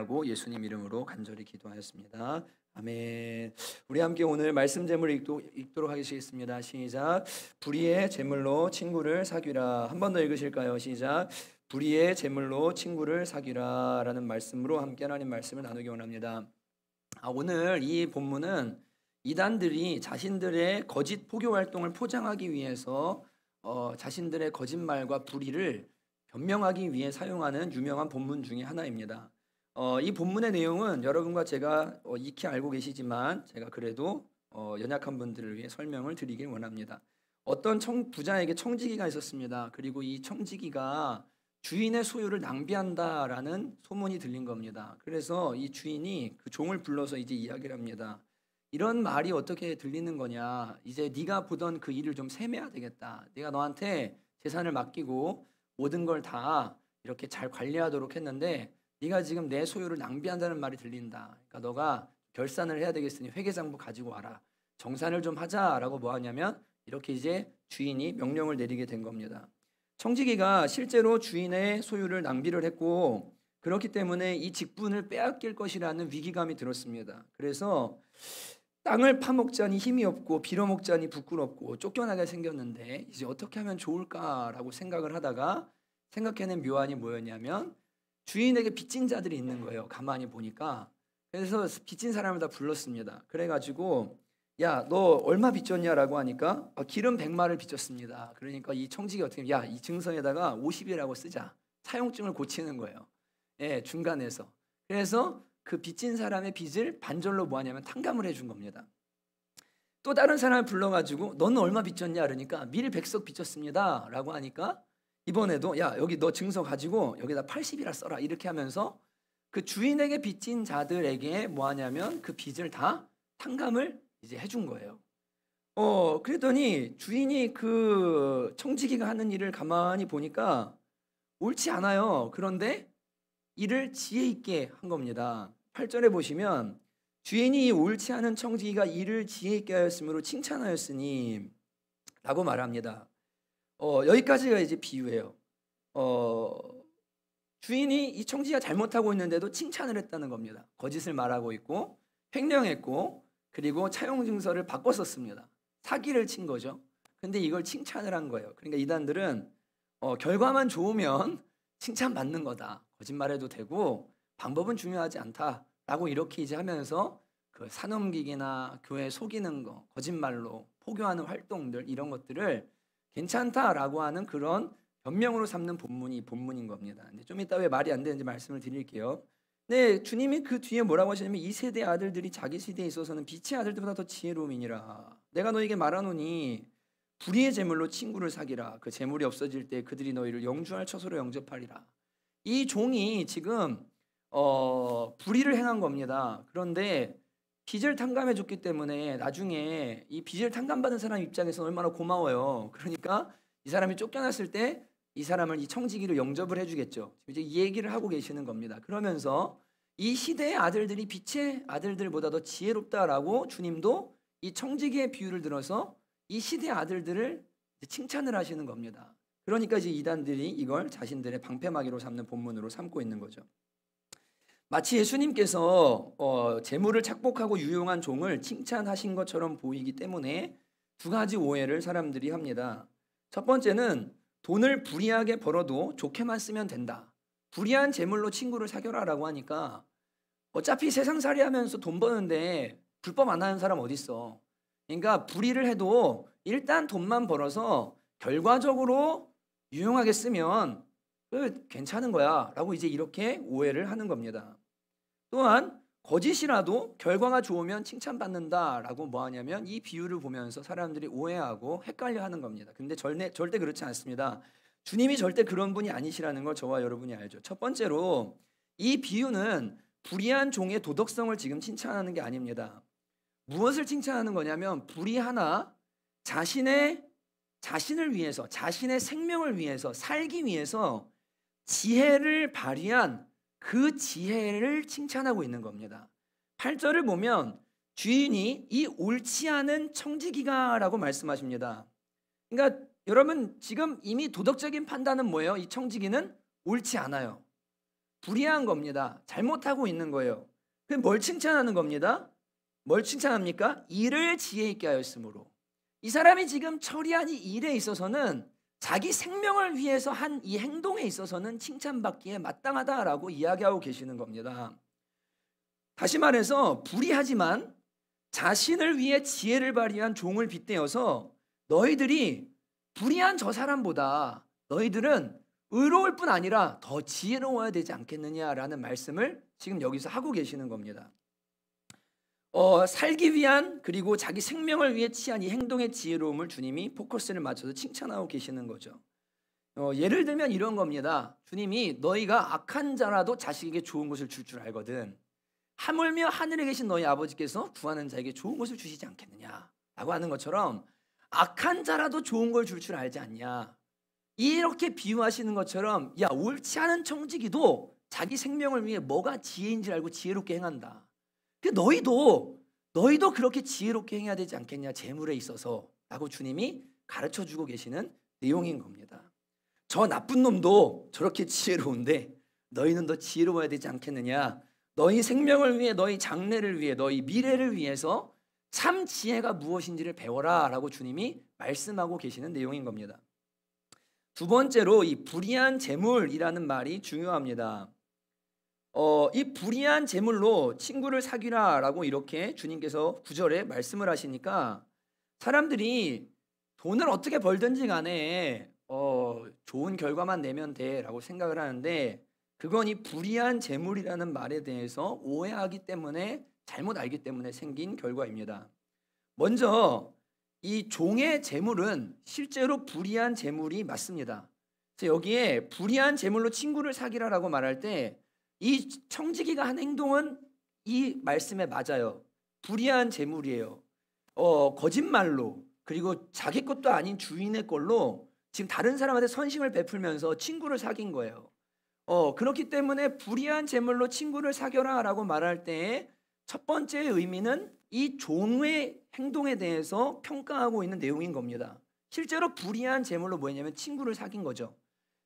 축복하고 예수님 이름으로 간절히 기도하였습니다. 아멘. 우리 함께 오늘 말씀 제물을 읽도록 하겠습니다. 시작. 불의의 제물로 친구를 사귀라. 한 번 더 읽으실까요? 시작. 불의의 제물로 친구를 사귀라 라는 말씀으로 함께 하나님 말씀을 나누기 원합니다. 오늘 이 본문은 이단들이 자신들의 거짓 포교 활동을 포장하기 위해서 자신들의 거짓말과 불의를 변명하기 위해 사용하는 유명한 본문 중에 하나입니다. 이 본문의 내용은 여러분과 제가 익히 알고 계시지만 제가 그래도 연약한 분들을 위해 설명을 드리길 원합니다. 어떤 부자에게 청지기가 있었습니다. 그리고 이 청지기가 주인의 소유를 낭비한다라는 소문이 들린 겁니다. 그래서 이 주인이 그 종을 불러서 이제 이야기를 합니다. 이런 말이 어떻게 들리는 거냐? 이제 네가 보던 그 일을 좀 세매야 되겠다. 내가 너한테 재산을 맡기고 모든 걸 다 이렇게 잘 관리하도록 했는데 네가 지금 내 소유를 낭비한다는 말이 들린다. 그러니까 너가 결산을 해야 되겠으니 회계장부 가지고 와라. 정산을 좀 하자라고 뭐 하냐면 이렇게 이제 주인이 명령을 내리게 된 겁니다. 청지기가 실제로 주인의 소유를 낭비를 했고 그렇기 때문에 이 직분을 빼앗길 것이라는 위기감이 들었습니다. 그래서 땅을 파먹자니 힘이 없고 빌어먹자니 부끄럽고 쫓겨나게 생겼는데 이제 어떻게 하면 좋을까라고 생각을 하다가 생각해낸 묘안이 뭐였냐면 주인에게 빚진 자들이 있는 거예요. 가만히 보니까. 그래서 빚진 사람을 다 불렀습니다. 그래가지고 야, 너 얼마 빚졌냐라고 하니까 기름 100마를 빚졌습니다. 그러니까 이 청지기 어떻게 야, 이 증서에다가 50이라고 쓰자. 사용증을 고치는 거예요. 예, 중간에서. 그래서 그 빚진 사람의 빚을 반절로 뭐 하냐면 탕감을 해준 겁니다. 또 다른 사람을 불러가지고 너는 얼마 빚졌냐 그러니까 밀 100석 빚졌습니다 라고 하니까 이번에도 야, 여기 너 증서 가지고 여기다 80이라 써라 이렇게 하면서 그 주인에게 빚진 자들에게 뭐 하냐면 그 빚을 다 탕감을 이제 해준 거예요. 그랬더니 주인이 그 청지기가 하는 일을 가만히 보니까 옳지 않아요. 그런데 이를 지혜 있게 한 겁니다. 8절에 보시면 주인이 옳지 않은 청지기가 이를 지혜 있게 하였으므로 칭찬하였으니 라고 말합니다. 여기까지가 이제 비유예요. 주인이 이 청지기가 잘못하고 있는데도 칭찬을 했다는 겁니다. 거짓을 말하고 있고 횡령했고 그리고 차용 증서를 바꿔 썼습니다. 사기를 친 거죠. 근데 이걸 칭찬을 한 거예요. 그러니까 이단들은 결과만 좋으면 칭찬받는 거다. 거짓말해도 되고 방법은 중요하지 않다라고 이렇게 이제 하면서 그 사넘기기나 교회 속이는 거, 거짓말로 포교하는 활동들 이런 것들을 괜찮다라고 하는 그런 변명으로 삼는 본문인 겁니다. 근데 좀 이따 왜 말이 안 되는지 말씀을 드릴게요. 네, 주님이 그 뒤에 뭐라고 하시냐면 이 세대 아들들이 자기 시대에 있어서는 빛의 아들들보다 더 지혜로움이니라. 내가 너에게 말하노니 불의의 제물로 친구를 사귀라. 그 제물이 없어질 때 그들이 너희를 영주할 처소로 영접하리라. 이 종이 지금 불의를 행한 겁니다. 그런데 빚을 탕감해 줬기 때문에 나중에 이 빚을 탕감받은 사람 입장에서 얼마나 고마워요. 그러니까 이 사람이 쫓겨났을 때 이 사람을 이 청지기로 영접을 해주겠죠. 이제 이 얘기를 하고 계시는 겁니다. 그러면서 이 시대의 아들들이 빛의 아들들보다 더 지혜롭다라고 주님도 이 청지기의 비유를 들어서 이 시대의 아들들을 칭찬을 하시는 겁니다. 그러니까 이제 이단들이 이걸 자신들의 방패막이로 삼는 본문으로 삼고 있는 거죠. 마치 예수님께서 재물을 착복하고 유용한 종을 칭찬하신 것처럼 보이기 때문에 두 가지 오해를 사람들이 합니다. 첫 번째는 돈을 불이하게 벌어도 좋게만 쓰면 된다. 불이한 재물로 친구를 사귀라라고 하니까 어차피 세상살이 하면서 돈 버는데 불법 안 하는 사람 어디 있어. 그러니까 불의를 해도 일단 돈만 벌어서 결과적으로 유용하게 쓰면 괜찮은 거야 라고 이제 이렇게 오해를 하는 겁니다. 또한 거짓이라도 결과가 좋으면 칭찬받는다라고 뭐 하냐면 이 비유를 보면서 사람들이 오해하고 헷갈려 하는 겁니다. 근데 절대 그렇지 않습니다. 주님이 절대 그런 분이 아니시라는 걸 저와 여러분이 알죠. 첫 번째로 이 비유는 불의한 종의 도덕성을 지금 칭찬하는 게 아닙니다. 무엇을 칭찬하는 거냐면 불의하나 자신을 위해서 자신의 생명을 위해서 살기 위해서 지혜를 발휘한 그 지혜를 칭찬하고 있는 겁니다. 8절을 보면 주인이 이 옳지 않은 청지기가라고 말씀하십니다. 그러니까 여러분 지금 이미 도덕적인 판단은 뭐예요? 이 청지기는 옳지 않아요. 불의한 겁니다. 잘못하고 있는 거예요. 그럼 뭘 칭찬하는 겁니다? 뭘 칭찬합니까? 일을 지혜 있게 하였으므로. 이 사람이 지금 처리한 이 일에 있어서는 자기 생명을 위해서 한 이 행동에 있어서는 칭찬받기에 마땅하다라고 이야기하고 계시는 겁니다. 다시 말해서 불의하지만 자신을 위해 지혜를 발휘한 종을 빗대어서 너희들이 불의한 저 사람보다 너희들은 의로울 뿐 아니라 더 지혜로워야 되지 않겠느냐라는 말씀을 지금 여기서 하고 계시는 겁니다. 살기 위한 그리고 자기 생명을 위해 취한 이 행동의 지혜로움을 주님이 포커스를 맞춰서 칭찬하고 계시는 거죠. 예를 들면 이런 겁니다. 주님이 너희가 악한 자라도 자식에게 좋은 것을 줄 줄 알거든. 하물며 하늘에 계신 너희 아버지께서 구하는 자에게 좋은 것을 주시지 않겠느냐라고 하는 것처럼 악한 자라도 좋은 걸 줄 줄 알지 않냐. 이렇게 비유하시는 것처럼 야, 옳지 않은 청지기도 자기 생명을 위해 뭐가 지혜인지 알고 지혜롭게 행한다. 너희도 그렇게 지혜롭게 행해야 되지 않겠냐, 재물에 있어서 라고 주님이 가르쳐주고 계시는 내용인 겁니다. 저 나쁜 놈도 저렇게 지혜로운데 너희는 더 지혜로워야 되지 않겠느냐. 너희 생명을 위해, 너희 장래를 위해, 너희 미래를 위해서 참 지혜가 무엇인지를 배워라 라고 주님이 말씀하고 계시는 내용인 겁니다. 두 번째로 이 불의한 재물이라는 말이 중요합니다. 이 불의한 재물로 친구를 사귀라 라고 이렇게 주님께서 9절에 말씀을 하시니까 사람들이 돈을 어떻게 벌든지 간에 좋은 결과만 내면 돼 라고 생각을 하는데, 그건 이 불의한 재물이라는 말에 대해서 오해하기 때문에, 잘못 알기 때문에 생긴 결과입니다. 먼저 이 종의 재물은 실제로 불의한 재물이 맞습니다. 그래서 여기에 불의한 재물로 친구를 사귀라라고 말할 때 이 청지기가 한 행동은 이 말씀에 맞아요. 불의한 재물이에요. 거짓말로, 그리고 자기 것도 아닌 주인의 걸로 지금 다른 사람한테 선심을 베풀면서 친구를 사귄 거예요. 그렇기 때문에 불의한 재물로 친구를 사겨라라고 말할 때 첫 번째 의미는 이 종의 행동에 대해서 평가하고 있는 내용인 겁니다. 실제로 불의한 재물로 뭐냐면 친구를 사귄 거죠.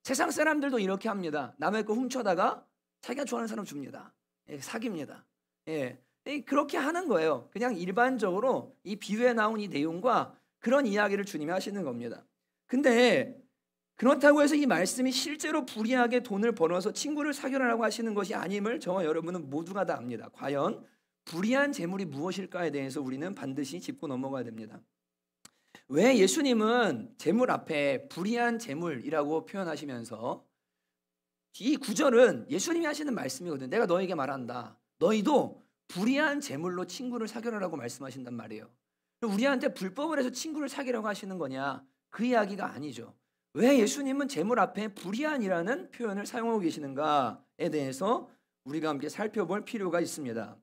세상 사람들도 이렇게 합니다. 남의 거 훔쳐다가 자기가 좋아하는 사람 줍니다. 사깁니다. 그렇게 하는 거예요. 그냥 일반적으로 이 비유에 나온 이 내용과 그런 이야기를 주님이 하시는 겁니다. 근데 그렇다고 해서 이 말씀이 실제로 불의하게 돈을 벌어서 친구를 사귀라고 하시는 것이 아님을 저와 여러분은 모두가 다 압니다. 과연 불의한 재물이 무엇일까에 대해서 우리는 반드시 짚고 넘어가야 됩니다. 왜 예수님은 재물 앞에 불의한 재물이라고 표현하시면서, 이 구절은 예수님이 하시는 말씀이거든요. 내가 너에게 말한다. 너희도 불의한 재물로 친구를 사귀라고 말씀하신단 말이에요. 우리한테 불법을 해서 친구를 사귀라고 하시는 거냐? 그 이야기가 아니죠. 왜 예수님은 재물 앞에 불의한이라는 표현을 사용하고 계시는가에 대해서 우리가 함께 살펴볼 필요가 있습니다.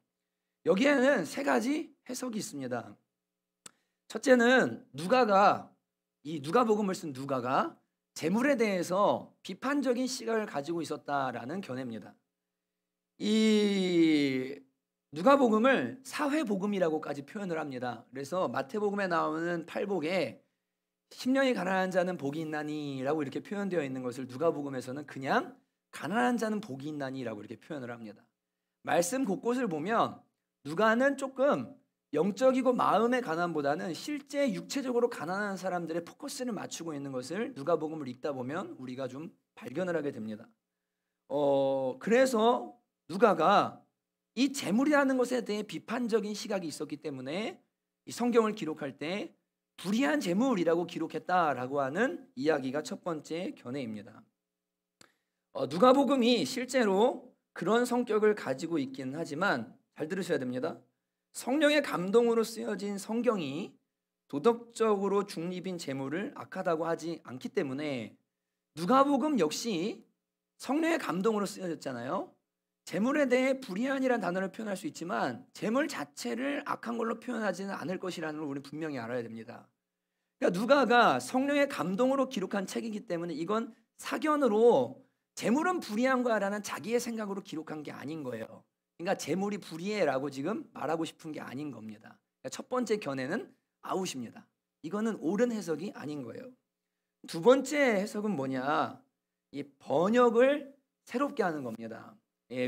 여기에는 세 가지 해석이 있습니다. 첫째는 이 누가복음을 쓴 누가가 재물에 대해서 비판적인 시각을 가지고 있었다라는 견해입니다. 이 누가복음을 사회복음이라고까지 표현을 합니다. 그래서 마태복음에 나오는 팔복에 심령이 가난한 자는 복이 있나니라고 이렇게 표현되어 있는 것을 누가복음에서는 그냥 가난한 자는 복이 있나니라고 이렇게 표현을 합니다. 말씀 곳곳을 보면 누가는 조금 영적이고 마음의 가난보다는 실제 육체적으로 가난한 사람들의 포커스를 맞추고 있는 것을 누가복음을 읽다 보면 우리가 좀 발견을 하게 됩니다. 그래서 누가가 이 재물이라는 것에 대해 비판적인 시각이 있었기 때문에 이 성경을 기록할 때 불의한 재물이라고 기록했다라고 하는 이야기가 첫 번째 견해입니다. 누가복음이 실제로 그런 성격을 가지고 있긴 하지만 잘 들으셔야 됩니다. 성령의 감동으로 쓰여진 성경이 도덕적으로 중립인 재물을 악하다고 하지 않기 때문에 누가복음 역시 성령의 감동으로 쓰여졌잖아요. 재물에 대해 불의한이라는 단어를 표현할 수 있지만 재물 자체를 악한 걸로 표현하지는 않을 것이라는 걸 우리는 분명히 알아야 됩니다. 그러니까 누가가 성령의 감동으로 기록한 책이기 때문에 이건 사견으로 재물은 불의한 거야라는 자기의 생각으로 기록한 게 아닌 거예요. 그러니까 재물이 불의해라고 지금 말하고 싶은 게 아닌 겁니다. 그러니까 첫 번째 견해는 아웃입니다. 이거는 옳은 해석이 아닌 거예요. 두 번째 해석은 뭐냐? 이 번역을 새롭게 하는 겁니다.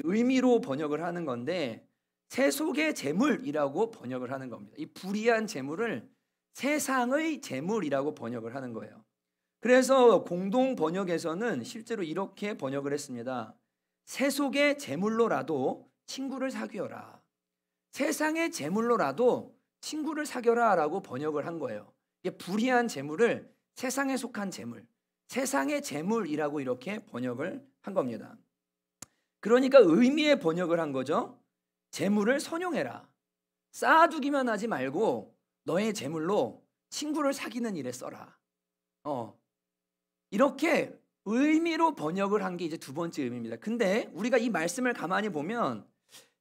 의미로 번역을 하는 건데 세속의 재물이라고 번역을 하는 겁니다. 이 불의한 재물을 세상의 재물이라고 번역을 하는 거예요. 그래서 공동 번역에서는 실제로 이렇게 번역을 했습니다. 세속의 재물로라도 친구를 사귀어라. 세상의 재물로라도 친구를 사귀어라 라고 번역을 한 거예요. 이게 불의한 재물을 세상에 속한 재물, 세상의 재물이라고 이렇게 번역을 한 겁니다. 그러니까 의미의 번역을 한 거죠. 재물을 선용해라. 쌓아두기만 하지 말고 너의 재물로 친구를 사귀는 일에 써라. 이렇게 의미로 번역을 한 게 이제 두 번째 의미입니다. 근데 우리가 이 말씀을 가만히 보면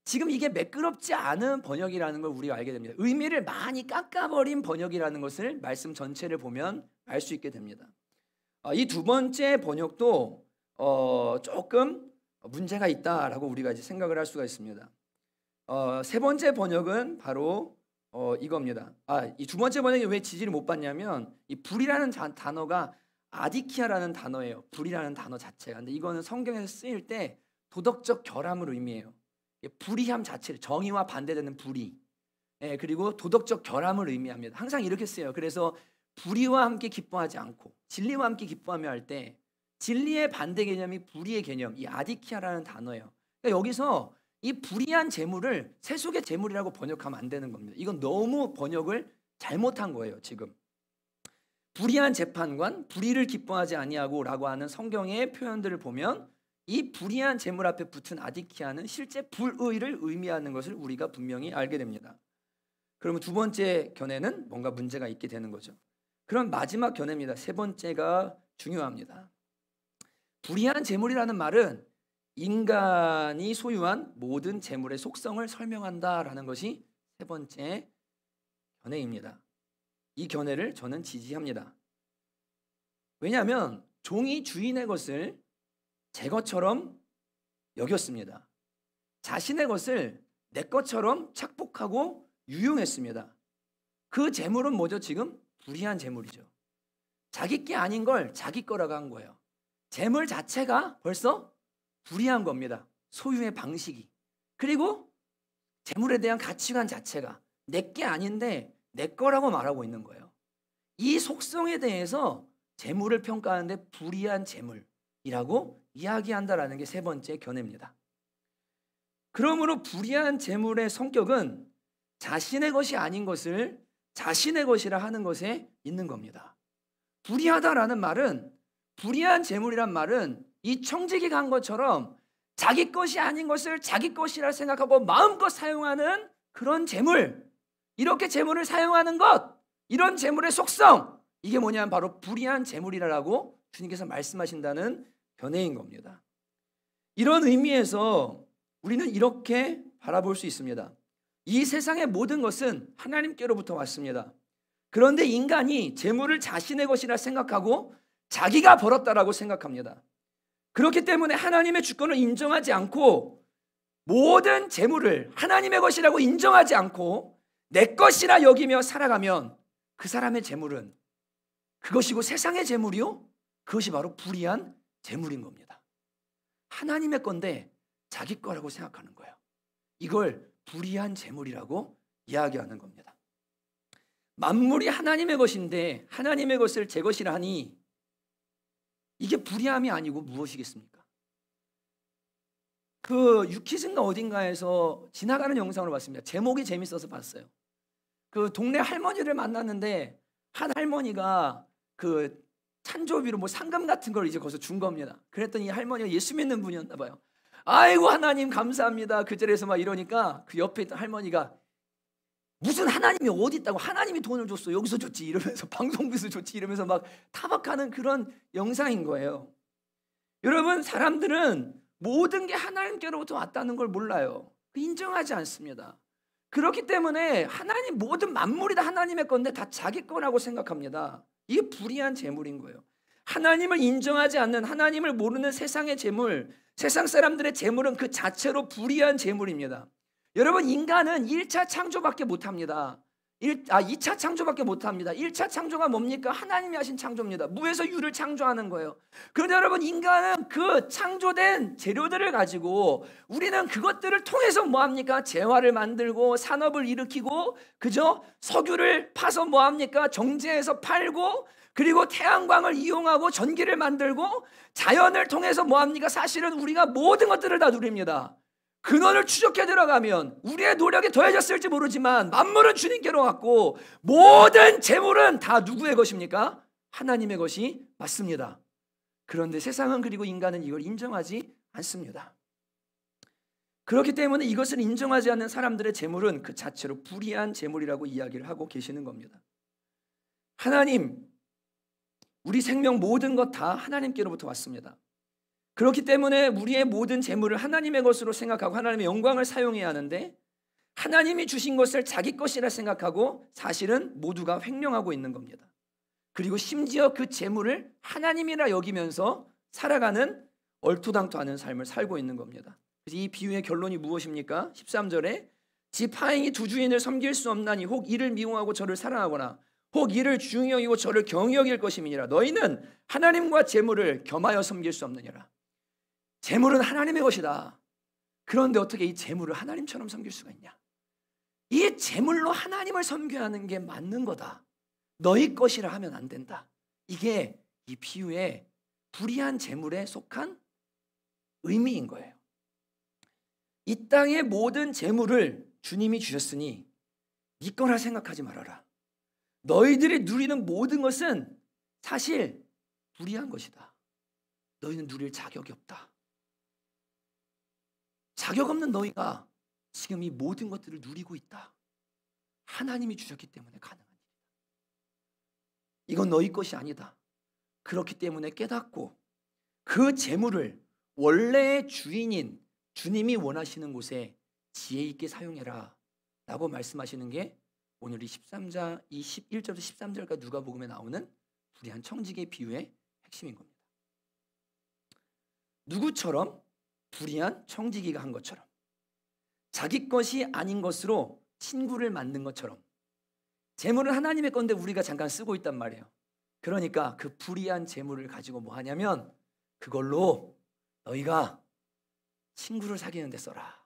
지금 이게 매끄럽지 않은 번역이라는 걸 우리가 알게 됩니다. 의미를 많이 깎아버린 번역이라는 것을 말씀 전체를 보면 알 수 있게 됩니다. 이 두 번째 번역도 조금 문제가 있다라고 우리가 이제 생각을 할 수가 있습니다. 세 번째 번역은 바로 이겁니다. 이 두 번째 번역이 왜 지지를 못 받냐면 이 불이라는 단어가 아디키아라는 단어예요. 불이라는 단어 자체가. 근데 이거는 성경에서 쓰일 때 도덕적 결함을 의미해요. 불의함 자체를, 정의와 반대되는 불의, 그리고 도덕적 결함을 의미합니다. 항상 이렇게 쓰여요. 그래서 불의와 함께 기뻐하지 않고 진리와 함께 기뻐하며 할 때 진리의 반대 개념이 불의의 개념, 이 아디키아라는 단어예요. 그러니까 여기서 이 불의한 재물을 세속의 재물이라고 번역하면 안 되는 겁니다. 이건 너무 번역을 잘못한 거예요. 지금 불의한 재판관, 불의를 기뻐하지 아니하고라고 하는 성경의 표현들을 보면 이 불의한 재물 앞에 붙은 아디키아는 실제 불의를 의미하는 것을 우리가 분명히 알게 됩니다. 그러면 두 번째 견해는 뭔가 문제가 있게 되는 거죠. 그럼 마지막 견해입니다. 세 번째가 중요합니다. 불의한 재물이라는 말은 인간이 소유한 모든 재물의 속성을 설명한다라는 것이 세 번째 견해입니다. 이 견해를 저는 지지합니다. 왜냐하면 종이 주인의 것을 제 것처럼 여겼습니다. 자신의 것을 내 것처럼 착복하고 유용했습니다. 그 재물은 뭐죠? 지금 불의한 재물이죠. 자기 게 아닌 걸 자기 거라고 한 거예요. 재물 자체가 벌써 불의한 겁니다. 소유의 방식이. 그리고 재물에 대한 가치관 자체가 내 게 아닌데 내 거라고 말하고 있는 거예요. 이 속성에 대해서 재물을 평가하는데 불의한 재물이라고 이야기한다라는 게 세 번째 견해입니다. 그러므로 불의한 재물의 성격은 자신의 것이 아닌 것을 자신의 것이라 하는 것에 있는 겁니다. 불의하다라는 말은, 불의한 재물이란 말은 이 청지기가 한 것처럼 자기 것이 아닌 것을 자기 것이라 생각하고 마음껏 사용하는 그런 재물, 이렇게 재물을 사용하는 것, 이런 재물의 속성, 이게 뭐냐면 바로 불의한 재물이라고 주님께서 말씀하신다는 견해인 겁니다. 이런 의미에서 우리는 이렇게 바라볼 수 있습니다. 이 세상의 모든 것은 하나님께로부터 왔습니다. 그런데 인간이 재물을 자신의 것이라 생각하고 자기가 벌었다라고 생각합니다. 그렇기 때문에 하나님의 주권을 인정하지 않고 모든 재물을 하나님의 것이라고 인정하지 않고 내 것이라 여기며 살아가면 그 사람의 재물은 그것이고 세상의 재물이요? 그것이 바로 불의한 재물인 겁니다. 하나님의 건데 자기 거라고 생각하는 거예요. 이걸 불의한 재물이라고 이야기하는 겁니다. 만물이 하나님의 것인데 하나님의 것을 제 것이라 하니 이게 불의함이 아니고 무엇이겠습니까? 그 유퀴즈인가 어딘가에서 지나가는 영상을 봤습니다. 제목이 재밌어서 봤어요. 그 동네 할머니를 만났는데 한 할머니가 그 찬조비로 뭐 상금 같은 걸 이제 거기서 준 겁니다. 그랬더니 이 할머니가 예수 믿는 분이었나 봐요. 아이고 하나님 감사합니다. 그 자리에서 막 이러니까 그 옆에 있던 할머니가 무슨 하나님이 어디 있다고, 하나님이 돈을 줬어, 여기서 줬지 이러면서, 방송비서 줬지 이러면서 막 타박하는 그런 영상인 거예요. 여러분, 사람들은 모든 게 하나님께로부터 왔다는 걸 몰라요. 인정하지 않습니다. 그렇기 때문에 하나님, 모든 만물이 다 하나님의 건데 다 자기 거라고 생각합니다. 이게 불의한 재물인 거예요. 하나님을 인정하지 않는, 하나님을 모르는 세상의 재물, 세상 사람들의 재물은 그 자체로 불의한 재물입니다. 여러분, 인간은 1차 창조밖에 못합니다. 2차 창조밖에 못합니다. 1차 창조가 뭡니까? 하나님이 하신 창조입니다. 무에서 유를 창조하는 거예요. 그런데 여러분, 인간은 그 창조된 재료들을 가지고 우리는 그것들을 통해서 뭐합니까? 재화를 만들고 산업을 일으키고, 그죠? 석유를 파서 뭐합니까? 정제해서 팔고, 그리고 태양광을 이용하고 전기를 만들고, 자연을 통해서 뭐합니까? 사실은 우리가 모든 것들을 다 누립니다. 근원을 추적해 들어가면 우리의 노력이 더해졌을지 모르지만 만물은 주님께로 왔고, 모든 재물은 다 누구의 것입니까? 하나님의 것이 맞습니다. 그런데 세상은, 그리고 인간은 이걸 인정하지 않습니다. 그렇기 때문에 이것을 인정하지 않는 사람들의 재물은 그 자체로 불의한 재물이라고 이야기를 하고 계시는 겁니다. 하나님, 우리 생명 모든 것 다 하나님께로부터 왔습니다. 그렇기 때문에 우리의 모든 재물을 하나님의 것으로 생각하고 하나님의 영광을 사용해야 하는데, 하나님이 주신 것을 자기 것이라 생각하고 사실은 모두가 횡령하고 있는 겁니다. 그리고 심지어 그 재물을 하나님이라 여기면서 살아가는 얼토당토 않은 삶을 살고 있는 겁니다. 그래서 이 비유의 결론이 무엇입니까? 13절에 집 하인이 두 주인을 섬길 수 없나니 혹 이를 미워하고 저를 사랑하거나 혹 이를 중히 여기고 저를 경히 여길 것임이니라. 너희는 하나님과 재물을 겸하여 섬길 수 없느니라. 재물은 하나님의 것이다. 그런데 어떻게 이 재물을 하나님처럼 섬길 수가 있냐? 이 재물로 하나님을 섬겨야 하는 게 맞는 거다. 너희 것이라 하면 안 된다. 이게 이 비유의 불의한 재물에 속한 의미인 거예요. 이 땅의 모든 재물을 주님이 주셨으니 네 거라 생각하지 말아라. 너희들이 누리는 모든 것은 사실 불의한 것이다. 너희는 누릴 자격이 없다. 자격 없는 너희가 지금 이 모든 것들을 누리고 있다. 하나님이 주셨기 때문에 가능한 일이다. 이건 너희 것이 아니다. 그렇기 때문에 깨닫고 그 재물을 원래의 주인인 주님이 원하시는 곳에 지혜 있게 사용해라 라고 말씀하시는 게 오늘 이 11절부터 13절까지 누가복음에 나오는 불의한 청지기의 비유의 핵심인 겁니다. 누구처럼? 불의한 청지기가 한 것처럼, 자기 것이 아닌 것으로 친구를 만든 것처럼. 재물은 하나님의 건데 우리가 잠깐 쓰고 있단 말이에요. 그러니까 그 불의한 재물을 가지고 뭐 하냐면 그걸로 너희가 친구를 사귀는 데 써라.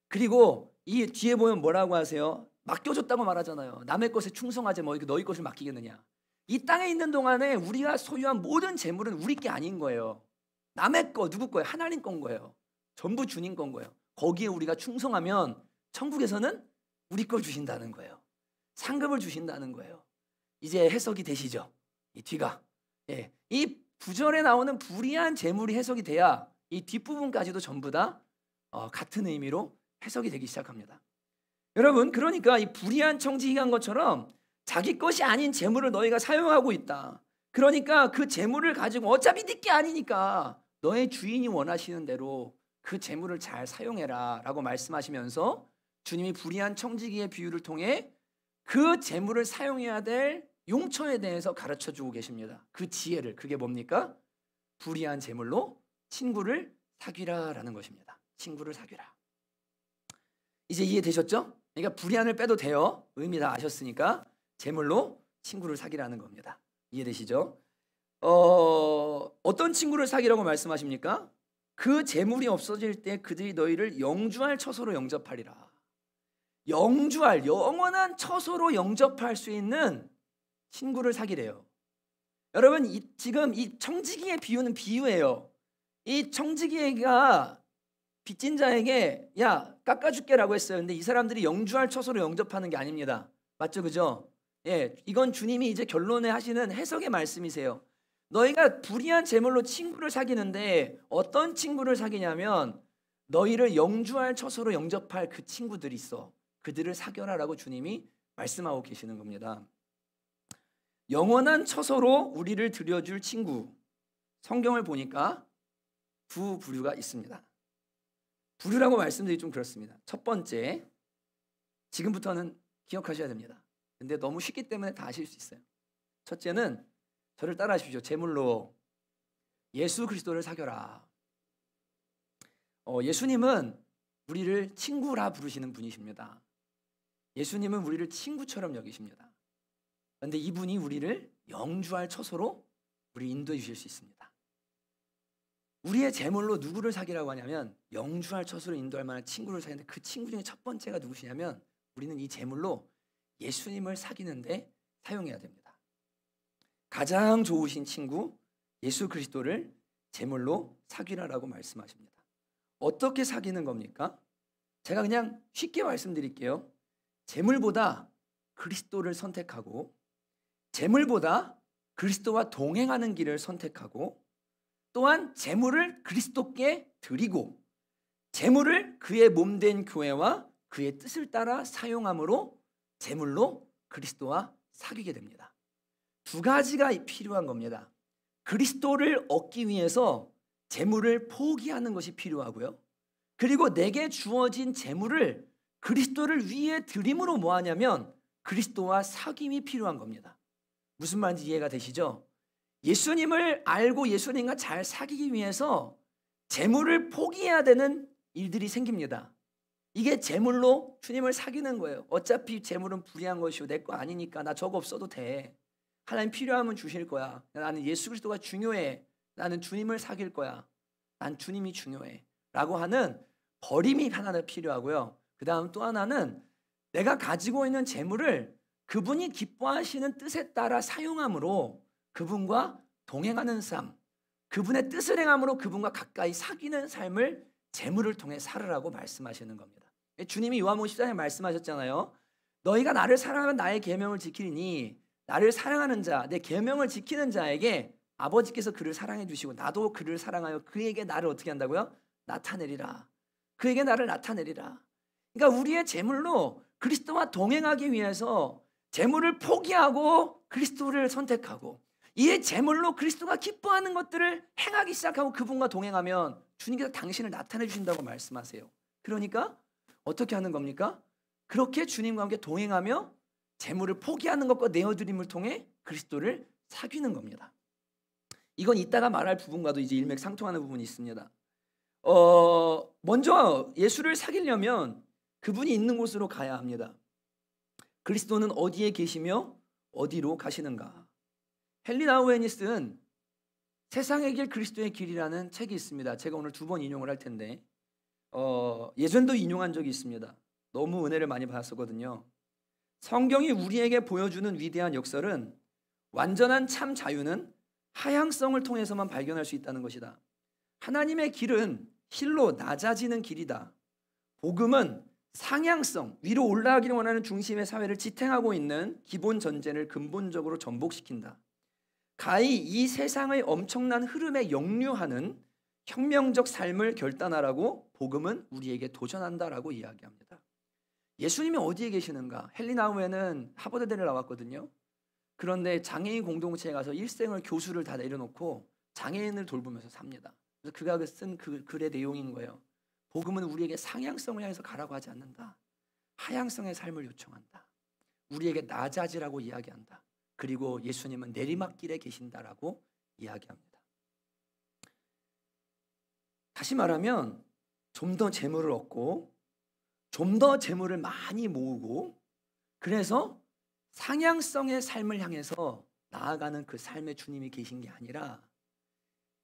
그리고 이 뒤에 보면 뭐라고 하세요? 맡겨줬다고 말하잖아요. 남의 것에 충성하지 뭐 너희 것을 맡기겠느냐. 이 땅에 있는 동안에 우리가 소유한 모든 재물은 우리 게 아닌 거예요. 남의 거, 누구 거예요? 하나님 건 거예요. 전부 주님 건 거예요. 거기에 우리가 충성하면 천국에서는 우리 걸 주신다는 거예요. 상급을 주신다는 거예요. 이제 해석이 되시죠? 이 뒤가. 이 구절에 나오는 불의한 재물이 해석이 돼야 이 뒷부분까지도 전부 다 같은 의미로 해석이 되기 시작합니다. 여러분, 그러니까 이 불의한 청지기가 한 것처럼 자기 것이 아닌 재물을 너희가 사용하고 있다. 그러니까 그 재물을 가지고 어차피 네 게 아니니까 너의 주인이 원하시는 대로 그 재물을 잘 사용해라 라고 말씀하시면서 주님이 불의한 청지기의 비유를 통해 그 재물을 사용해야 될 용처에 대해서 가르쳐주고 계십니다. 그 지혜를, 그게 뭡니까? 불의한 재물로 친구를 사귀라 라는 것입니다. 친구를 사귀라. 이제 이해되셨죠? 그러니까 불의한을 빼도 돼요. 의미 다 아셨으니까 재물로 친구를 사귀라는 겁니다. 이해되시죠? 어떤 친구를 사귀라고 말씀하십니까? 그 재물이 없어질 때 그들이 너희를 영주할 처소로 영접하리라. 영주할, 영원한 처소로 영접할 수 있는 친구를 사귀래요. 여러분, 지금 이 청지기의 비유는 비유예요. 이 청지기가 빚진 자에게 야 깎아줄게라고 했어요. 근데 이 사람들이 영주할 처소로 영접하는 게 아닙니다. 맞죠, 그죠? 이건 주님이 이제 결론에 하시는 해석의 말씀이세요. 너희가 불의한 재물로 친구를 사귀는데 어떤 친구를 사귀냐면 너희를 영주할 처소로 영접할 그 친구들이 있어. 그들을 사귀어라라고 주님이 말씀하고 계시는 겁니다. 영원한 처소로 우리를 들여줄 친구. 성경을 보니까 두 부류가 있습니다. 부류라고 말씀드리기 좀 그렇습니다. 첫 번째, 지금부터는 기억하셔야 됩니다. 근데 너무 쉽기 때문에 다 아실 수 있어요. 첫째는 저를 따라하십시오. 제물로 예수 그리스도를 사귀어라. 예수님은 우리를 친구라 부르시는 분이십니다. 예수님은 우리를 친구처럼 여기십니다. 그런데 이분이 우리를 영주할 처소로 우리 인도해 주실 수 있습니다. 우리의 재물로 누구를 사귀라고 하냐면 영주할 처소로 인도할 만한 친구를 사귀는데 그 친구 중에 첫 번째가 누구시냐면 우리는 이 재물로 예수님을 사귀는데 사용해야 됩니다. 가장 좋으신 친구 예수 그리스도를 재물로 사귀라라고 말씀하십니다. 어떻게 사귀는 겁니까? 제가 그냥 쉽게 말씀드릴게요. 재물보다 그리스도를 선택하고 재물보다 그리스도와 동행하는 길을 선택하고 또한 재물을 그리스도께 드리고 재물을 그의 몸된 교회와 그의 뜻을 따라 사용함으로 재물로 그리스도와 사귀게 됩니다. 두 가지가 필요한 겁니다. 그리스도를 얻기 위해서 재물을 포기하는 것이 필요하고요. 그리고 내게 주어진 재물을 그리스도를 위해 드림으로 뭐 하냐면 그리스도와 사귐이 필요한 겁니다. 무슨 말인지 이해가 되시죠? 예수님을 알고 예수님과 잘 사귀기 위해서 재물을 포기해야 되는 일들이 생깁니다. 이게 재물로 주님을 사귀는 거예요. 어차피 재물은 불의한 것이고 내 거 아니니까 나 저거 없어도 돼. 하나님 필요하면 주실 거야. 나는 예수 그리스도가 중요해. 나는 주님을 사귈 거야. 난 주님이 중요해. 라고 하는 버림이 하나 필요하고요. 그 다음 또 하나는 내가 가지고 있는 재물을 그분이 기뻐하시는 뜻에 따라 사용함으로 그분과 동행하는 삶, 그분의 뜻을 행함으로 그분과 가까이 사귀는 삶을 재물을 통해 살으라고 말씀하시는 겁니다. 주님이 요한복음 14장에 말씀하셨잖아요. 너희가 나를 사랑하면 나의 계명을 지키리니 나를 사랑하는 자, 내 계명을 지키는 자에게 아버지께서 그를 사랑해 주시고 나도 그를 사랑하여 그에게 나를 어떻게 한다고요? 나타내리라. 그에게 나를 나타내리라. 그러니까 우리의 재물로 그리스도와 동행하기 위해서 재물을 포기하고 그리스도를 선택하고 이 재물로 그리스도가 기뻐하는 것들을 행하기 시작하고 그분과 동행하면 주님께서 당신을 나타내 주신다고 말씀하세요. 그러니까 어떻게 하는 겁니까? 그렇게 주님과 함께 동행하며 재물을 포기하는 것과 내어드림을 통해 그리스도를 사귀는 겁니다. 이건 이따가 말할 부분과도 이제 일맥상통하는 부분이 있습니다. 먼저 예수를 사귀려면 그분이 있는 곳으로 가야 합니다. 그리스도는 어디에 계시며 어디로 가시는가? 헨리 나우엔이 쓴 세상의 길 그리스도의 길이라는 책이 있습니다. 제가 오늘 2번 인용을 할 텐데 예전도 인용한 적이 있습니다. 너무 은혜를 많이 받았었거든요. 성경이 우리에게 보여주는 위대한 역설은 완전한 참 자유는 하향성을 통해서만 발견할 수 있다는 것이다. 하나님의 길은 힐로 낮아지는 길이다. 복음은 상향성, 위로 올라가기를 원하는 중심의 사회를 지탱하고 있는 기본 전제를 근본적으로 전복시킨다. 가히 이 세상의 엄청난 흐름에 역류하는 혁명적 삶을 결단하라고 복음은 우리에게 도전한다라고 이야기합니다. 예수님이 어디에 계시는가? 헨리 나우엔은 하버드대를 나왔거든요. 그런데 장애인 공동체에 가서 일생을 교수를 다 내려놓고 장애인을 돌보면서 삽니다. 그래서 그가 쓴 그 글의 내용인 거예요. 복음은 우리에게 상향성을 향해서 가라고 하지 않는다. 하향성의 삶을 요청한다. 우리에게 낮아지라고 이야기한다. 그리고 예수님은 내리막길에 계신다라고 이야기합니다. 다시 말하면 좀 더 재물을 얻고 좀 더 재물을 많이 모으고 그래서 상향성의 삶을 향해서 나아가는 그 삶에 주님이 계신 게 아니라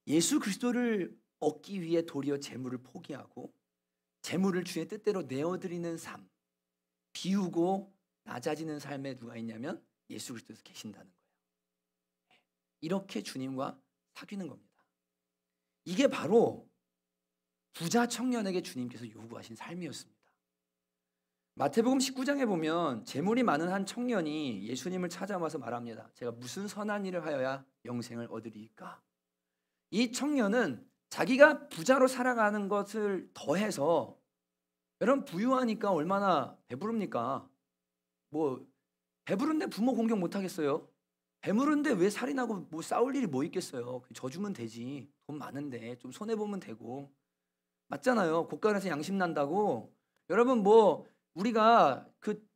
예수 그리스도를 얻기 위해 도리어 재물을 포기하고 재물을 주의 뜻대로 내어드리는 삶, 비우고 낮아지는 삶에 누가 있냐면 예수 그리스도에서 계신다는 거예요. 이렇게 주님과 사귀는 겁니다. 이게 바로 부자 청년에게 주님께서 요구하신 삶이었습니다. 마태복음 19장에 보면 재물이 많은 한 청년이 예수님을 찾아와서 말합니다. 제가 무슨 선한 일을 하여야 영생을 얻으리까? 이 청년은 자기가 부자로 살아가는 것을 더해서 여러분 부유하니까 얼마나 배부릅니까? 뭐 배부른데 부모 공경 못 하겠어요? 배부른데 왜 살인하고 뭐 싸울 일이 뭐 있겠어요? 져주면 되지. 돈 많은데 좀 손해 보면 되고 맞잖아요. 고가에서 양심 난다고. 여러분 뭐 우리가 그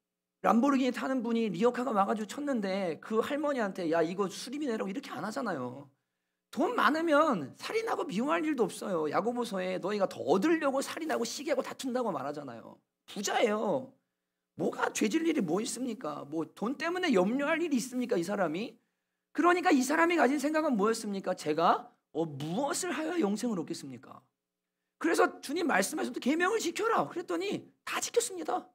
람보르기니 타는 분이 리어카가 와가지고 쳤는데 그 할머니한테 야 이거 수리비 내라고 이렇게 안 하잖아요. 돈 많으면 살인하고 미워할 일도 없어요. 야고보서에 너희가 더 얻으려고 살인하고 시기하고 다툰다고 말하잖아요. 부자예요. 뭐가 죄질 일이 뭐 있습니까? 뭐 돈 때문에 염려할 일이 있습니까? 이 사람이. 그러니까 이 사람이 가진 생각은 뭐였습니까? 제가 무엇을 하여 영생을 얻겠습니까? 그래서 주님 말씀하셔도 계명을 지켜라 그랬더니 다 지켰습니다.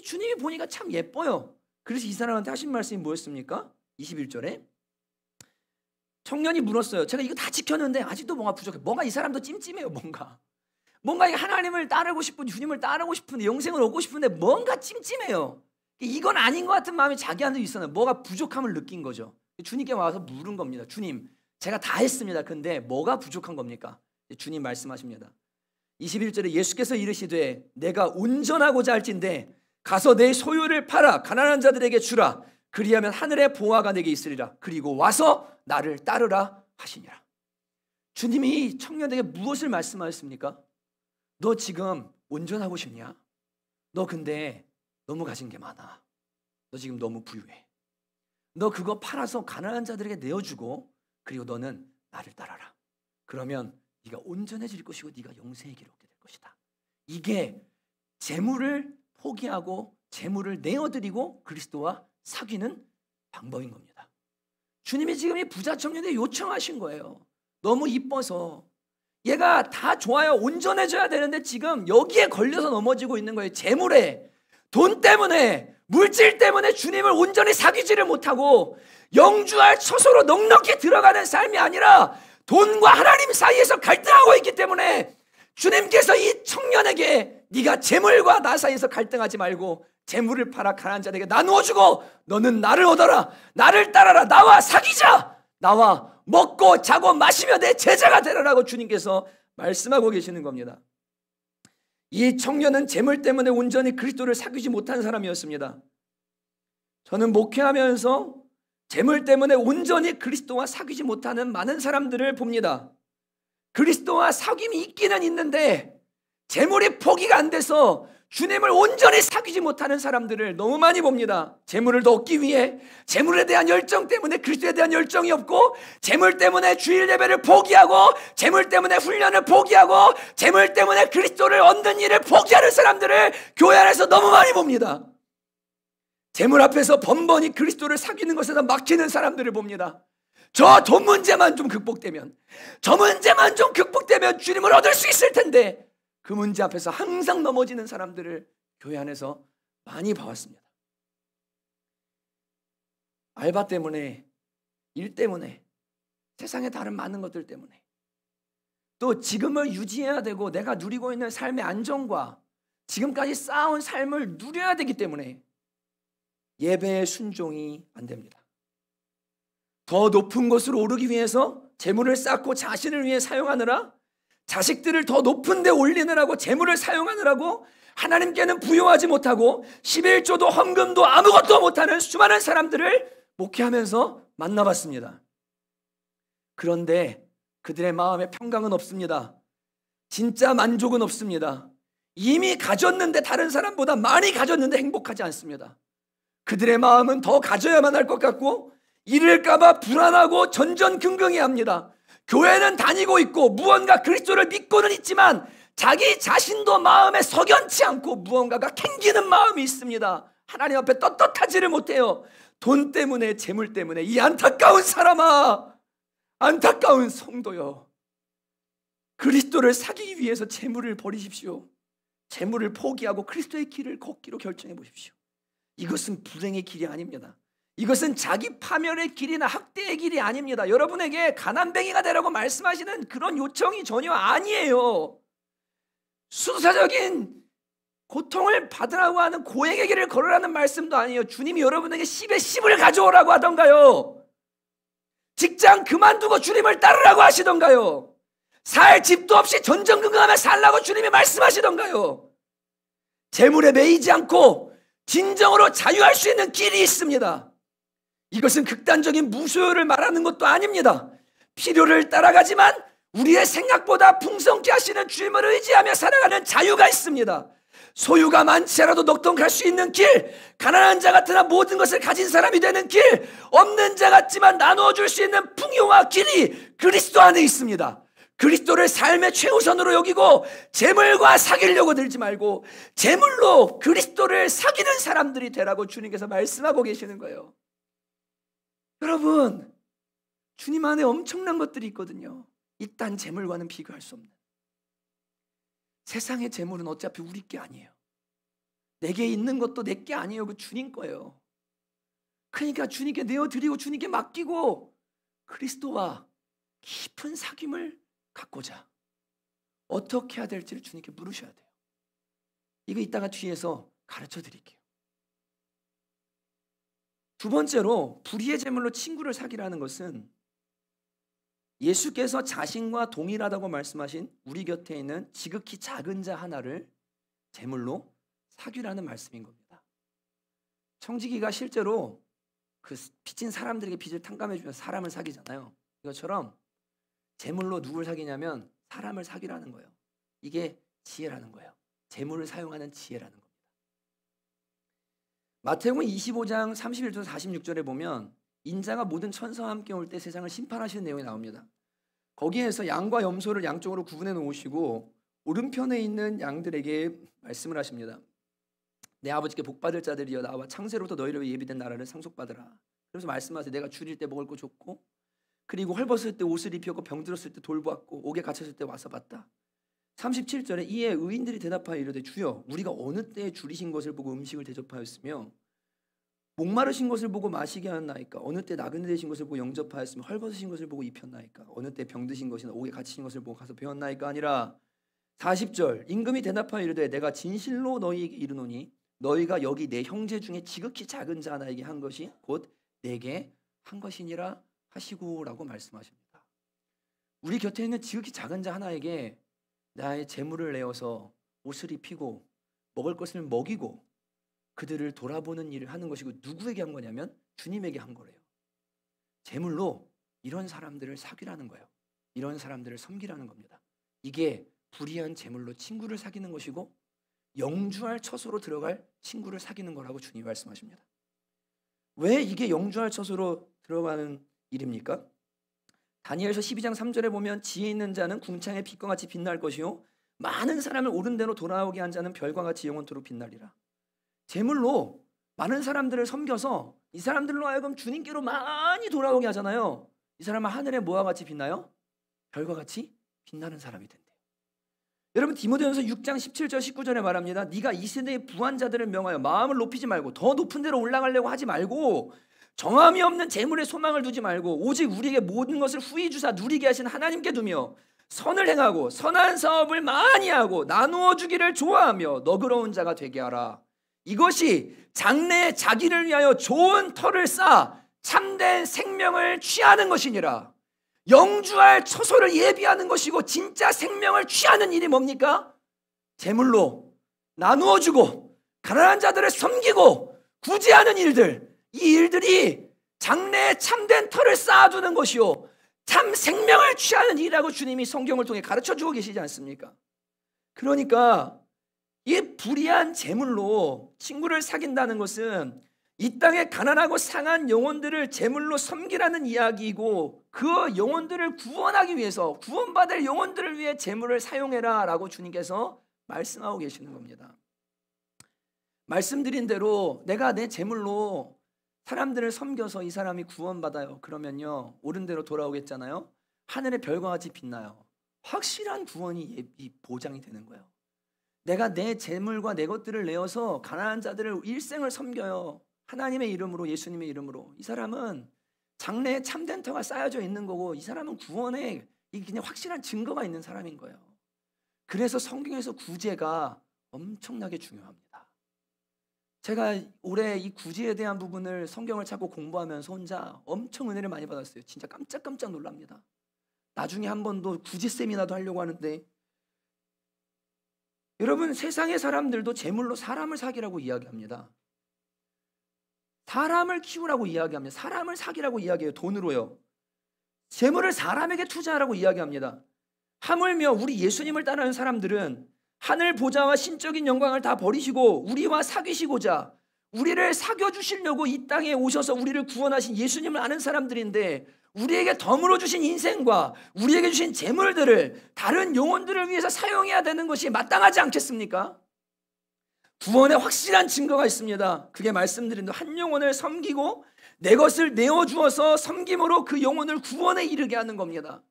주님이 보니까 참 예뻐요. 그래서 이 사람한테 하신 말씀이 뭐였습니까? 21절에 청년이 물었어요. 제가 이거 다 지켰는데 아직도 뭔가 부족해. 뭔가 이 사람도 찜찜해요. 뭔가 하나님을 따르고 싶은, 주님을 따르고 싶은데, 영생을 얻고 싶은데 뭔가 찜찜해요. 이건 아닌 것 같은 마음이 자기 안에 있었나요? 뭐가 부족함을 느낀 거죠. 주님께 와서 물은 겁니다. 주님, 제가 다 했습니다. 근데 뭐가 부족한 겁니까? 주님 말씀하십니다. 21절에 예수께서 이르시되 내가 온전하고자 할진대 가서 내 소유를 팔아 가난한 자들에게 주라. 그리하면 하늘의 보화가 내게 있으리라. 그리고 와서 나를 따르라 하시니라. 주님이 이 청년에게 무엇을 말씀하셨습니까? 너 지금 온전하고 싶냐? 너 근데 너무 가진 게 많아. 너 지금 너무 부유해. 너 그거 팔아서 가난한 자들에게 내어주고 그리고 너는 나를 따라라. 그러면 네가 온전해질 것이고 네가 영생의 길을 얻게 될 것이다. 이게 재물을 포기하고 재물을 내어드리고 그리스도와 사귀는 방법인 겁니다. 주님이 지금 이 부자 청년에 요청하신 거예요. 너무 이뻐서 얘가 다 좋아요. 온전해져야 되는데 지금 여기에 걸려서 넘어지고 있는 거예요. 재물에, 돈 때문에, 물질 때문에 주님을 온전히 사귀지를 못하고 영주할 처소로 넉넉히 들어가는 삶이 아니라 돈과 하나님 사이에서 갈등하고 있기 때문에 주님께서 이 청년에게 네가 재물과 나 사이에서 갈등하지 말고 재물을 팔아 가난한 자에게 나누어주고 너는 나를 얻어라. 나를 따라라. 나와 사귀자. 나와 먹고 자고 마시며 내 제자가 되라라고 주님께서 말씀하고 계시는 겁니다. 이 청년은 재물 때문에 온전히 그리스도를 사귀지 못한 사람이었습니다. 저는 목회하면서 재물 때문에 온전히 그리스도와 사귀지 못하는 많은 사람들을 봅니다. 그리스도와 사귐이 있기는 있는데 재물이 포기가 안 돼서 주님을 온전히 사귀지 못하는 사람들을 너무 많이 봅니다. 재물을 더 얻기 위해 재물에 대한 열정 때문에 그리스도에 대한 열정이 없고 재물 때문에 주일 예배를 포기하고 재물 때문에 훈련을 포기하고 재물 때문에 그리스도를 얻는 일을 포기하는 사람들을 교회 안에서 너무 많이 봅니다. 재물 앞에서 번번이 그리스도를 사귀는 것에서 막히는 사람들을 봅니다. 저 돈 문제만 좀 극복되면, 저 문제만 좀 극복되면 주님을 얻을 수 있을 텐데 그 문제 앞에서 항상 넘어지는 사람들을 교회 안에서 많이 봐왔습니다. 알바 때문에, 일 때문에, 세상의 다른 많은 것들 때문에, 또 지금을 유지해야 되고 내가 누리고 있는 삶의 안정과 지금까지 쌓아온 삶을 누려야 되기 때문에 예배의 순종이 안 됩니다. 더 높은 곳으로 오르기 위해서 재물을 쌓고 자신을 위해 사용하느라, 자식들을 더 높은 데 올리느라고 재물을 사용하느라고 하나님께는 부요하지 못하고 11조도 헌금도 아무것도 못하는 수많은 사람들을 목회하면서 만나봤습니다. 그런데 그들의 마음에 평강은 없습니다. 진짜 만족은 없습니다. 이미 가졌는데 다른 사람보다 많이 가졌는데 행복하지 않습니다. 그들의 마음은 더 가져야만 할 것 같고 잃을까봐 불안하고 전전긍긍해합니다. 교회는 다니고 있고 무언가 그리스도를 믿고는 있지만 자기 자신도 마음에 석연치 않고 무언가가 캥기는 마음이 있습니다. 하나님 앞에 떳떳하지를 못해요. 돈 때문에, 재물 때문에. 이 안타까운 사람아, 안타까운 성도요, 그리스도를 사귀기 위해서 재물을 버리십시오. 재물을 포기하고 그리스도의 길을 걷기로 결정해 보십시오. 이것은 불행의 길이 아닙니다. 이것은 자기 파멸의 길이나 학대의 길이 아닙니다. 여러분에게 가난뱅이가 되라고 말씀하시는 그런 요청이 전혀 아니에요. 수사적인 고통을 받으라고 하는 고행의 길을 걸으라는 말씀도 아니에요. 주님이 여러분에게 10에 10을 가져오라고 하던가요? 직장 그만두고 주님을 따르라고 하시던가요? 살 집도 없이 전전긍긍하며 살라고 주님이 말씀하시던가요? 재물에 매이지 않고 진정으로 자유할 수 있는 길이 있습니다. 이것은 극단적인 무소유를 말하는 것도 아닙니다. 필요를 따라가지만 우리의 생각보다 풍성케 하시는 주님을 의지하며 살아가는 자유가 있습니다. 소유가 많지 않아도 넉넉할 수 있는 길, 가난한 자 같으나 모든 것을 가진 사람이 되는 길, 없는 자 같지만 나누어 줄 수 있는 풍요와 길이 그리스도 안에 있습니다. 그리스도를 삶의 최우선으로 여기고 재물과 사귀려고 들지 말고 재물로 그리스도를 사귀는 사람들이 되라고 주님께서 말씀하고 계시는 거예요. 여러분, 주님 안에 엄청난 것들이 있거든요. 이 땅 재물과는 비교할 수 없는. 세상의 재물은 어차피 우리 게 아니에요. 내게 있는 것도 내 게 아니에요. 그 주님 거예요. 그러니까 주님께 내어드리고 주님께 맡기고 그리스도와 깊은 사귐을 갖고자 어떻게 해야 될지를 주님께 물으셔야 돼요. 이거 이따가 뒤에서 가르쳐 드릴게요. 두 번째로 불의의 재물로 친구를 사귀라는 것은 예수께서 자신과 동일하다고 말씀하신 우리 곁에 있는 지극히 작은 자 하나를 재물로 사귀라는 말씀인 겁니다. 청지기가 실제로 그 빚진 사람들에게 빚을 탕감해 주면서 사람을 사귀잖아요. 이것처럼 재물로 누굴 사귀냐면 사람을 사귀라는 거예요. 이게 지혜라는 거예요. 재물을 사용하는 지혜라는 겁니다. 마태복음 25장 31절 46절에 보면 인자가 모든 천사와 함께 올 때 세상을 심판하시는 내용이 나옵니다. 거기에서 양과 염소를 양쪽으로 구분해 놓으시고 오른편에 있는 양들에게 말씀을 하십니다. 내 아버지께 복받을 자들이여 나와 창세로부터 너희를 위해 예비된 나라를 상속받으라. 그래서 말씀하세요. 내가 줄일 때 먹을 거 줬고 그리고 헐벗을 때 옷을 입혔고 병들었을 때 돌보았고 옥에 갇혔을 때 와서 봤다. 37절에 이에 의인들이 대답하여 이르되 주여 우리가 어느 때에 줄이신 것을 보고 음식을 대접하였으며 목마르신 것을 보고 마시게 하였나이까? 어느 때 나그네 되신 것을 보고 영접하였으며 헐벗으신 것을 보고 입혔나이까? 어느 때 병드신 것이나 옥에 갇히신 것을 보고 가서 배웠나이까? 아니라 40절 임금이 대답하여 이르되 내가 진실로 너희에게 이르노니 너희가 여기 내 형제 중에 지극히 작은 자 하나에게 한 것이 곧 내게 한 것이니라 하시고라고 말씀하십니다. 우리 곁에 있는 지극히 작은 자 하나에게 나의 재물을 내어서 옷을 입히고 먹을 것을 먹이고 그들을 돌아보는 일을 하는 것이고 누구에게 한 거냐면 주님에게 한 거래요. 재물로 이런 사람들을 사귀라는 거예요. 이런 사람들을 섬기라는 겁니다. 이게 불의한 재물로 친구를 사귀는 것이고 영주할 처소로 들어갈 친구를 사귀는 거라고 주님이 말씀하십니다. 왜 이게 영주할 처소로 들어가는 일입니까? 다니엘서 12장 3절에 보면 지혜 있는 자는 궁창의 빛과 같이 빛날 것이요 많은 사람을 옳은 대로 돌아오게 한 자는 별과 같이 영원토록 빛나리라. 재물로 많은 사람들을 섬겨서 이 사람들로 하여금 주님께로 많이 돌아오게 하잖아요. 이 사람은 하늘에 뭐와 같이 빛나요? 별과 같이 빛나는 사람이 된대요. 여러분 디모데전서 6장 17절 19절에 말합니다. 네가 이 세대의 부한 자들을 명하여 마음을 높이지 말고 더 높은 데로 올라가려고 하지 말고 정함이 없는 재물에 소망을 두지 말고 오직 우리에게 모든 것을 후히 주사 누리게 하신 하나님께 두며 선을 행하고 선한 사업을 많이 하고 나누어 주기를 좋아하며 너그러운 자가 되게 하라. 이것이 장래에 자기를 위하여 좋은 터를 쌓아 참된 생명을 취하는 것이니라. 영주할 처소를 예비하는 것이고 진짜 생명을 취하는 일이 뭡니까? 재물로 나누어 주고 가난한 자들을 섬기고 구제하는 일들, 이 일들이 장래에 참된 터를 쌓아두는 것이요 참 생명을 취하는 일이라고 주님이 성경을 통해 가르쳐주고 계시지 않습니까? 그러니까 이 불의한 재물로 친구를 사귄다는 것은 이 땅에 가난하고 상한 영혼들을 재물로 섬기라는 이야기이고 그 영혼들을 구원하기 위해서 구원받을 영혼들을 위해 재물을 사용해라 라고 주님께서 말씀하고 계시는 겁니다. 말씀드린 대로 내가 내 재물로 사람들을 섬겨서 이 사람이 구원받아요. 그러면요 옳은 대로 돌아오겠잖아요. 하늘의 별과 같이 빛나요. 확실한 구원이 보장이 되는 거예요. 내가 내 재물과 내 것들을 내어서 가난한 자들을 일생을 섬겨요. 하나님의 이름으로 예수님의 이름으로. 이 사람은 장래에 참된 터가 쌓여져 있는 거고 이 사람은 구원에 그냥 확실한 증거가 있는 사람인 거예요. 그래서 성경에서 구제가 엄청나게 중요합니다. 제가 올해 이 구제에 대한 부분을 성경을 찾고 공부하면서 혼자 엄청 은혜를 많이 받았어요. 진짜 깜짝깜짝 놀랍니다. 나중에 한 번 더 구제 세미나도 하려고 하는데 여러분 세상의 사람들도 재물로 사람을 사귀라고 이야기합니다. 사람을 키우라고 이야기합니다. 사람을 사귀라고 이야기해요. 돈으로요. 재물을 사람에게 투자하라고 이야기합니다. 하물며 우리 예수님을 따르는 사람들은 하늘 보좌와 신적인 영광을 다 버리시고 우리와 사귀시고자 우리를 사귀어주시려고 이 땅에 오셔서 우리를 구원하신 예수님을 아는 사람들인데 우리에게 덤으로 주신 인생과 우리에게 주신 재물들을 다른 영혼들을 위해서 사용해야 되는 것이 마땅하지 않겠습니까? 구원의 확실한 증거가 있습니다. 그게 말씀드린 대로 한 영혼을 섬기고 내 것을 내어주어서 섬김으로 그 영혼을 구원에 이르게 하는 겁니다.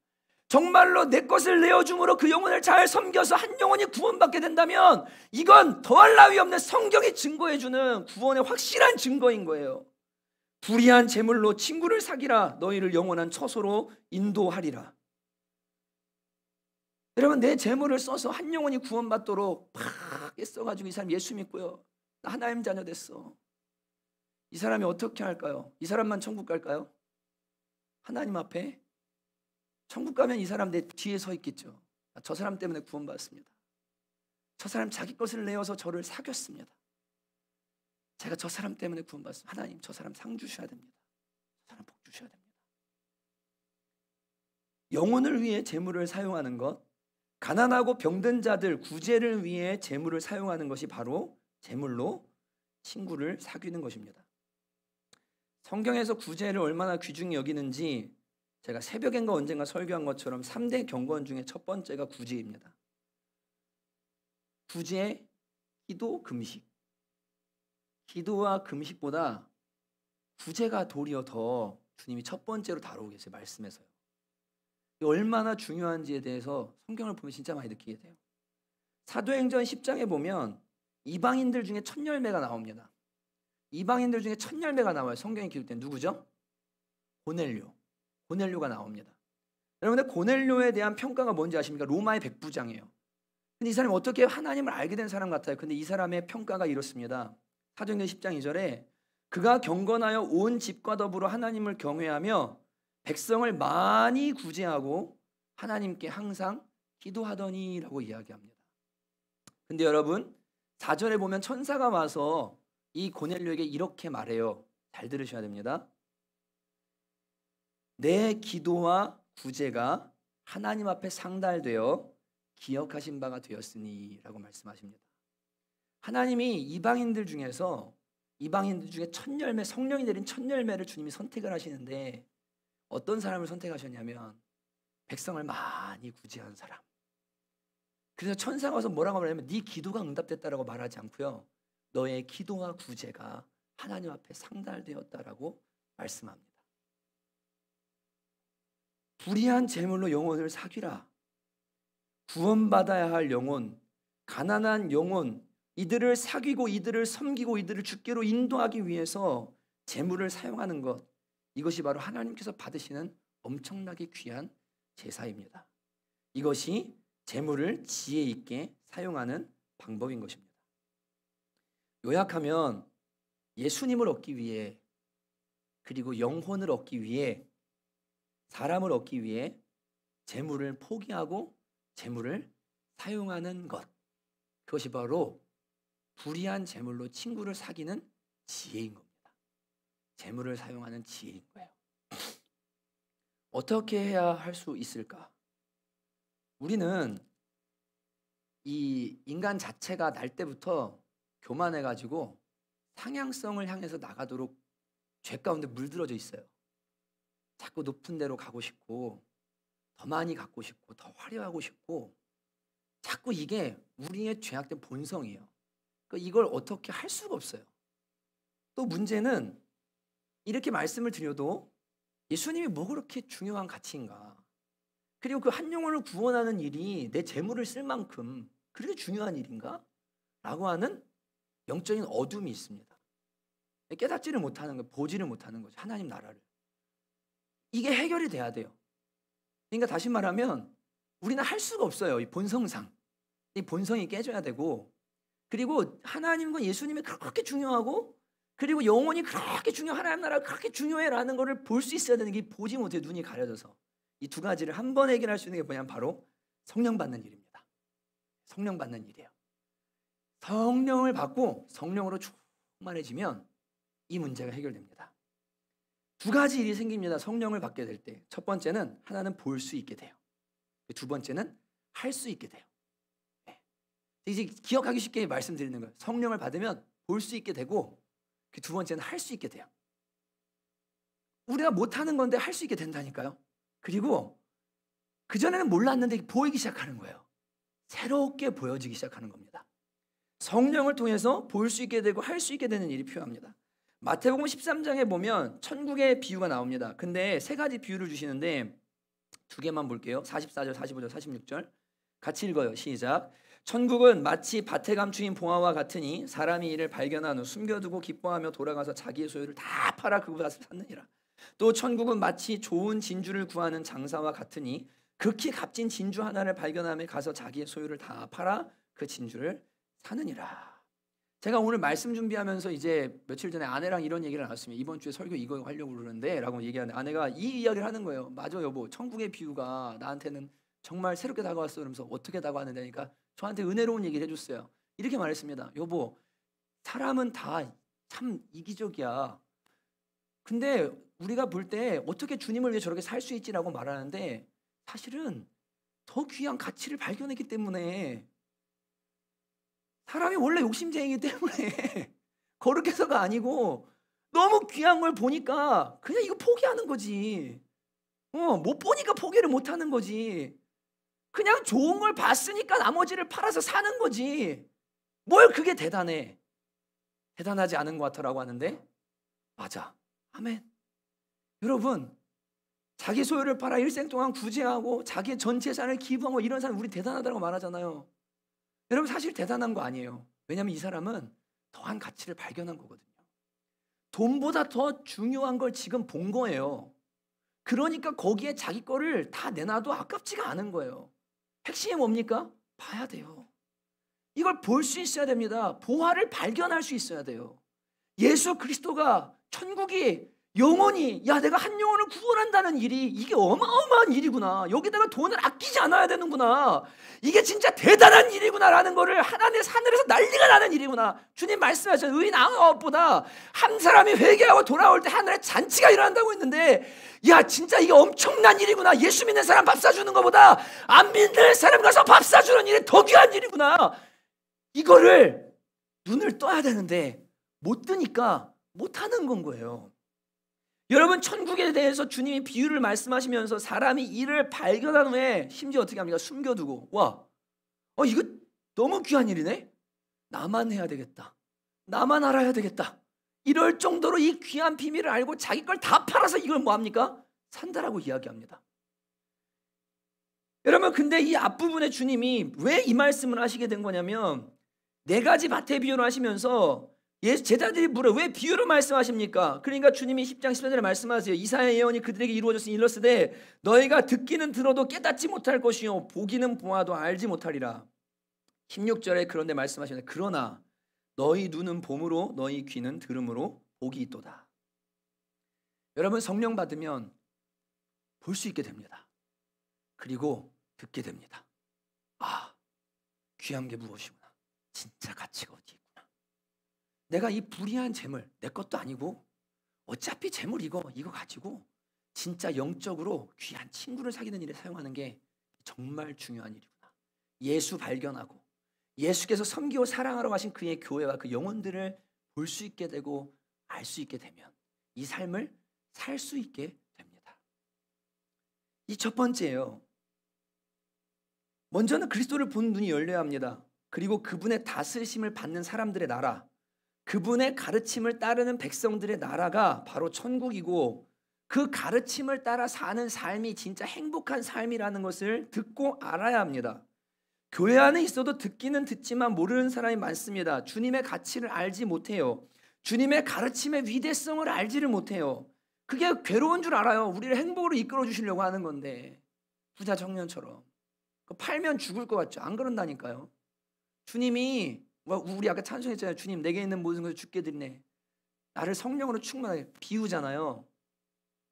정말로 내 것을 내어줌으로 그 영혼을 잘 섬겨서 한 영혼이 구원받게 된다면 이건 더할 나위 없는 성경이 증거해주는 구원의 확실한 증거인 거예요. 불의한 재물로 친구를 사귀라. 너희를 영원한 처소로 인도하리라. 여러분, 내 재물을 써서 한 영혼이 구원받도록 막 애써가지고 이 사람 예수 믿고요, 나 하나님 자녀 됐어. 이 사람이 어떻게 할까요? 이 사람만 천국 갈까요? 하나님 앞에 천국 가면 이 사람 내 뒤에 서 있겠죠. 저 사람 때문에 구원받았습니다. 저 사람 자기 것을 내어서 저를 사귀었습니다. 제가 저 사람 때문에 구원받았습니다. 하나님, 저 사람 상 주셔야 됩니다. 저 사람 복 주셔야 됩니다. 영혼을 위해 재물을 사용하는 것, 가난하고 병든 자들 구제를 위해 재물을 사용하는 것이 바로 재물로 친구를 사귀는 것입니다. 성경에서 구제를 얼마나 귀중히 여기는지 제가 새벽엔가 언젠가 설교한 것처럼 3대 경건 중에 첫 번째가 구제입니다. 구제, 기도, 금식. 기도와 금식보다 구제가 도리어 더 주님이 첫 번째로 다루고 계세요. 말씀에서요. 얼마나 중요한지에 대해서 성경을 보면 진짜 많이 느끼게 돼요. 사도행전 10장에 보면 이방인들 중에 첫 열매가 나옵니다. 이방인들 중에 첫 열매가 나와요. 성경에 기록된 누구죠? 고넬료가 나옵니다. 여러분들, 고넬료에 대한 평가가 뭔지 아십니까? 로마의 백부장이에요. 근데 이 사람이 어떻게 하나님을 알게 된 사람 같아요. 근데 이 사람의 평가가 이렇습니다. 사도행전 10장 2절에 그가 경건하여 온 집과 더불어 하나님을 경외하며 백성을 많이 구제하고 하나님께 항상 기도하더니라고 이야기합니다. 근데 여러분, 4절에 보면 천사가 와서 이 고넬료에게 이렇게 말해요. 잘 들으셔야 됩니다. 내 기도와 구제가 하나님 앞에 상달되어 기억하신 바가 되었으니 라고 말씀하십니다. 하나님이 이방인들 중에 첫 열매, 성령이 내린 첫 열매를 주님이 선택을 하시는데 어떤 사람을 선택하셨냐면 백성을 많이 구제한 사람. 그래서 천사가 와서 뭐라고 말하냐면 네 기도가 응답됐다라고 말하지 않고요, 너의 기도와 구제가 하나님 앞에 상달되었다라고 말씀합니다. 불의한 재물로 영혼을 사귀라. 구원받아야 할 영혼, 가난한 영혼, 이들을 사귀고 이들을 섬기고 이들을 주께로 인도하기 위해서 재물을 사용하는 것, 이것이 바로 하나님께서 받으시는 엄청나게 귀한 제사입니다. 이것이 재물을 지혜 있게 사용하는 방법인 것입니다. 요약하면 예수님을 얻기 위해, 그리고 영혼을 얻기 위해, 사람을 얻기 위해 재물을 포기하고 재물을 사용하는 것, 그것이 바로 불의한 재물로 친구를 사귀는 지혜인 겁니다. 재물을 사용하는 지혜인 거예요. 어떻게 해야 할 수 있을까? 우리는 이 인간 자체가 날 때부터 교만해가지고 상향성을 향해서 나가도록 죄 가운데 물들어져 있어요. 자꾸 높은 데로 가고 싶고 더 많이 갖고 싶고 더 화려하고 싶고, 자꾸 이게 우리의 죄악된 본성이에요. 그러니까 이걸 어떻게 할 수가 없어요. 또 문제는 이렇게 말씀을 드려도 예수님이 뭐 그렇게 중요한 가치인가, 그리고 그 한 영혼을 구원하는 일이 내 재물을 쓸 만큼 그렇게 중요한 일인가? 라고 하는 영적인 어둠이 있습니다. 깨닫지를 못하는 거예요. 보지를 못하는 거죠. 하나님 나라를. 이게 해결이 돼야 돼요. 그러니까 다시 말하면 우리는 할 수가 없어요. 이 본성상. 이 본성이 깨져야 되고, 그리고 하나님과 예수님이 그렇게 중요하고, 그리고 영혼이 그렇게 하나님 나라가 그렇게 중요해라는 것을 볼 수 있어야 되는 게 보지 못해 눈이 가려져서, 이 두 가지를 한 번 해결할 수 있는 게 뭐냐면 바로 성령 받는 일입니다. 성령 받는 일이에요. 성령을 받고 성령으로 충만해지면 이 문제가 해결됩니다. 두 가지 일이 생깁니다. 성령을 받게 될 때. 첫 번째는 하나는 볼 수 있게 돼요. 두 번째는 할 수 있게 돼요. 이제 기억하기 쉽게 말씀드리는 거예요. 성령을 받으면 볼 수 있게 되고, 그 두 번째는 할 수 있게 돼요. 우리가 못하는 건데 할 수 있게 된다니까요. 그리고 그전에는 몰랐는데 보이기 시작하는 거예요. 새롭게 보여지기 시작하는 겁니다. 성령을 통해서 볼 수 있게 되고 할 수 있게 되는 일이 필요합니다. 마태복음 13장에 보면 천국의 비유가 나옵니다. 근데 세 가지 비유를 주시는데 두 개만 볼게요. 44절, 45절, 46절 같이 읽어요. 시작. 천국은 마치 밭에 감추인 봉화와 같으니 사람이 이를 발견한 후 숨겨두고 기뻐하며 돌아가서 자기의 소유를 다 팔아 그 밭을 샀느니라. 또 천국은 마치 좋은 진주를 구하는 장사와 같으니 극히 값진 진주 하나를 발견하며 가서 자기의 소유를 다 팔아 그 진주를 사느니라. 제가 오늘 말씀 준비하면서 이제 며칠 전에 아내랑 이런 얘기를 나눴습니다. 이번 주에 설교 이거 하려고 그러는데 라고 얘기하는데 아내가 이 이야기를 하는 거예요. 맞아 여보, 천국의 비유가 나한테는 정말 새롭게 다가왔어. 그러면서 어떻게 다가왔는데니까 저한테 은혜로운 얘기를 해줬어요. 이렇게 말했습니다. 여보, 사람은 다 참 이기적이야. 근데 우리가 볼 때 어떻게 주님을 위해 저렇게 살 수 있지라고 말하는데 사실은 더 귀한 가치를 발견했기 때문에, 사람이 원래 욕심쟁이기 때문에 거룩해서가 아니고 너무 귀한 걸 보니까 그냥 이거 포기하는 거지. 못 보니까 포기를 못 하는 거지. 그냥 좋은 걸 봤으니까 나머지를 팔아서 사는 거지. 뭘 그게 대단해. 대단하지 않은 것 같아라고 하는데 맞아. 아멘. 여러분, 자기 소유를 팔아 일생 동안 구제하고 자기의 전 재산을 기부하고 이런 사람 우리 대단하다고 말하잖아요. 여러분 사실 대단한 거 아니에요. 왜냐하면 이 사람은 더한 가치를 발견한 거거든요. 돈보다 더 중요한 걸 지금 본 거예요. 그러니까 거기에 자기 거를 다 내놔도 아깝지가 않은 거예요. 핵심이 뭡니까? 봐야 돼요. 이걸 볼 수 있어야 됩니다. 보화를 발견할 수 있어야 돼요. 예수 그리스도가 천국이 영원히 내가 한 영혼을 구원한다는 일이 이게 어마어마한 일이구나. 여기다가 돈을 아끼지 않아야 되는구나. 이게 진짜 대단한 일이구나라는 거를 하늘에서 난리가 나는 일이구나. 주님 말씀하셨죠. 의인 9보다 한 사람이 회개하고 돌아올 때 하늘에 잔치가 일어난다고 했는데 진짜 이게 엄청난 일이구나. 예수 믿는 사람 밥 사주는 것보다 안 믿는 사람 가서 밥 사주는 일이 더 귀한 일이구나. 이거를 눈을 떠야 되는데 못 뜨니까 못하는 건 거예요. 여러분, 천국에 대해서 주님이 비유를 말씀하시면서 사람이 이를 발견한 후에 심지어 어떻게 합니까? 숨겨두고 이거 너무 귀한 일이네. 나만 해야 되겠다. 나만 알아야 되겠다. 이럴 정도로 이 귀한 비밀을 알고 자기 걸 다 팔아서 이걸 뭐합니까? 산다라고 이야기합니다. 여러분, 근데 이 앞부분에 주님이 왜 이 말씀을 하시게 된 거냐면 네 가지 밭의 비유를 하시면서 제자들이 물어 왜 비유로 말씀하십니까? 그러니까 주님이 10장 14절에 말씀하세요. 이사야의 예언이 그들에게 이루어졌으니 일렀으되 너희가 듣기는 들어도 깨닫지 못할 것이요 보기는 보아도 알지 못하리라. 16절에 그런데 말씀하시는데 그러나 너희 눈은 봄으로 너희 귀는 들음으로 복이 있도다. 여러분, 성령 받으면 볼 수 있게 됩니다. 그리고 듣게 됩니다. 귀한 게 무엇이구나. 진짜 가치가 어디 있구나. 내가 이 불의한 재물, 내 것도 아니고 어차피 재물 이거 가지고 진짜 영적으로 귀한 친구를 사귀는 일에 사용하는 게 정말 중요한 일이구나. 예수 발견하고 예수께서 섬기고 사랑하러 가신 그의 교회와 그 영혼들을 볼 수 있게 되고 알 수 있게 되면 이 삶을 살 수 있게 됩니다. 이 첫 번째예요. 먼저는 그리스도를 본 눈이 열려야 합니다. 그리고 그분의 다스리심을 받는 사람들의 나라, 그분의 가르침을 따르는 백성들의 나라가 바로 천국이고 그 가르침을 따라 사는 삶이 진짜 행복한 삶이라는 것을 듣고 알아야 합니다. 교회 안에 있어도 듣기는 듣지만 모르는 사람이 많습니다. 주님의 가치를 알지 못해요. 주님의 가르침의 위대성을 알지를 못해요. 그게 괴로운 줄 알아요. 우리를 행복으로 이끌어 주시려고 하는 건데 부자 청년처럼 팔면 죽을 것 같죠? 안 그런다니까요. 주님이 우리 아까 찬송했잖아요. 주님 내게 있는 모든 것을 주께 드리네. 나를 성령으로 충만하게 비우잖아요.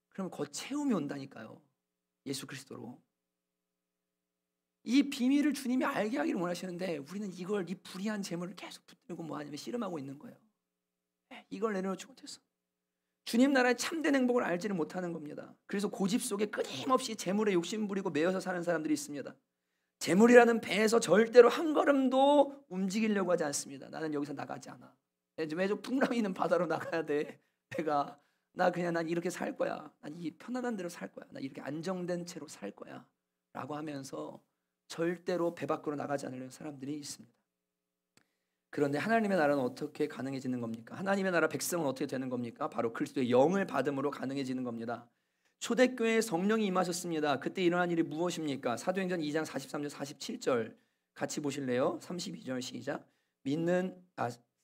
그럼 곧 채움이 온다니까요. 예수 그리스도로. 이 비밀을 주님이 알게 하기를 원하시는데 우리는 이 불의한 재물을 계속 붙들고 아니면 씨름하고 있는 거예요. 이걸 내려놓지 못했어. 주님 나라의 참된 행복을 알지를 못하는 겁니다. 그래서 고집 속에 끊임없이 재물에 욕심 부리고 매여서 사는 사람들이 있습니다. 재물이라는 배에서 절대로 한 걸음도 움직이려고 하지 않습니다. 나는 여기서 나가지 않아. 왜 저 풍랑이 있는 바다로 나가야 돼? 내가 난 이렇게 살 거야. 난 이 편안한 대로 살 거야. 난 이렇게 안정된 채로 살 거야. 라고 하면서 절대로 배 밖으로 나가지 않으려는 사람들이 있습니다. 그런데 하나님의 나라는 어떻게 가능해지는 겁니까? 하나님의 나라 백성은 어떻게 되는 겁니까? 바로 그리스도의 영을 받음으로 가능해지는 겁니다. 초대교회에 성령이 임하셨습니다. 그때 일어난 일이 무엇입니까? 사도행전 2장 43절 47절 같이 보실래요? 32절 시작. 2장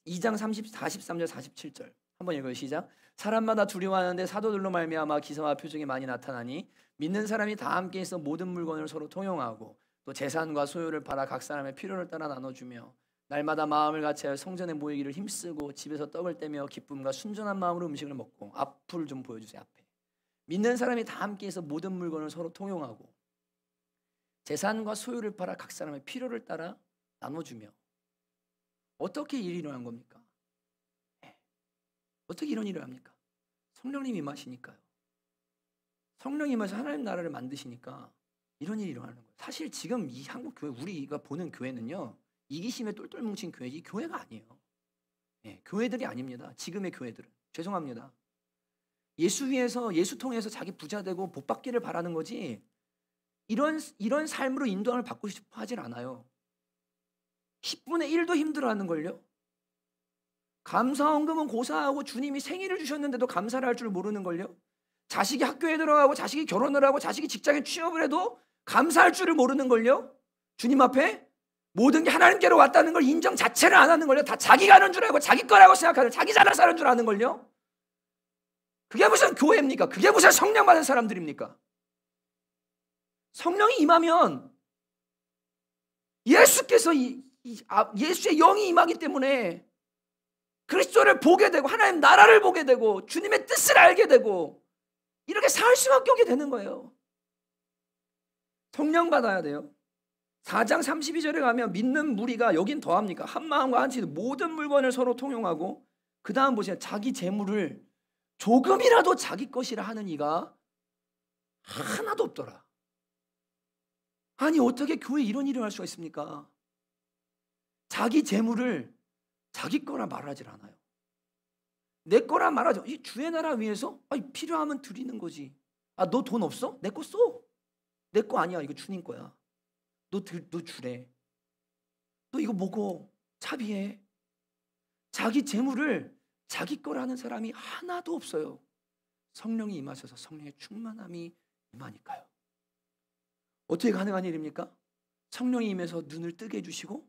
43절 47절 한번 읽어요. 시작. 사람마다 두려워하는데 사도들로 말미암아 기사와 표적이 많이 나타나니 믿는 사람이 다 함께 있어 모든 물건을 서로 통용하고 또 재산과 소유를 팔아 각 사람의 필요를 따라 나눠주며 날마다 마음을 같이하여 성전에 모이기를 힘쓰고 집에서 떡을 떼며 기쁨과 순전한 마음으로 음식을 먹고 앞을 좀 보여주세요. 앞에 믿는 사람이 다 함께해서 모든 물건을 서로 통용하고 재산과 소유를 팔아 각 사람의 필요를 따라 나눠주며 어떻게 일이 일어난 겁니까? 어떻게 이런 일을 합니까? 성령님이 임하시니까요. 성령이 임하셔서 하나님 나라를 만드시니까 이런 일이 일어나는 거예요. 사실 지금 이 한국 교회 우리가 보는 교회는요. 이기심에 똘똘 뭉친 교회, 이 교회가 아니에요. 교회들이 아닙니다. 지금의 교회들은. 죄송합니다. 예수 위해서 예수 통해서 자기 부자 되고 복 받기를 바라는 거지 이런 삶으로 인도함을 받고 싶어 하진 않아요. 10분의 1도 힘들어하는 걸요. 감사헌금은 고사하고 주님이 생일을 주셨는데도 감사를 할 줄 모르는 걸요. 자식이 학교에 들어가고 자식이 결혼을 하고 자식이 직장에 취업을 해도 감사할 줄을 모르는 걸요. 주님 앞에 모든 게 하나님께로 왔다는 걸 인정 자체를 안 하는 걸요. 다 자기가 하는 줄 알고 자기 거라고 생각하는 자기 잘나서 하는 줄 아는 걸요. 그게 무슨 교회입니까? 그게 무슨 성령 받은 사람들입니까? 성령이 임하면 예수께서 예수의 영이 임하기 때문에 그리스도를 보게 되고 하나님 나라를 보게 되고 주님의 뜻을 알게 되고 이렇게 살 수밖에 없게 되는 거예요. 성령 받아야 돼요. 4장 32절에 가면 믿는 무리가 여긴 더합니까? 한 마음과 한 뜻 모든 물건을 서로 통용하고 그 다음 보세요. 자기 재물을 조금이라도 자기 것이라 하는 이가 하나도 없더라. 아니 어떻게 교회에 이런 일을 할 수가 있습니까? 자기 재물을 자기 거라 말하질 않아요. 내 거라 말하죠. 이 주의 나라 위해서 필요하면 드리는 거지. 너 돈 없어? 내 거 써. 내 거 아니야. 이거 주님 거야. 너 주래. 너 이거 먹어. 차비해. 자기 재물을 자기 거라는 사람이 하나도 없어요. 성령이 임하셔서 성령의 충만함이 임하니까요. 어떻게 가능한 일입니까? 성령이 임해서 눈을 뜨게 해주시고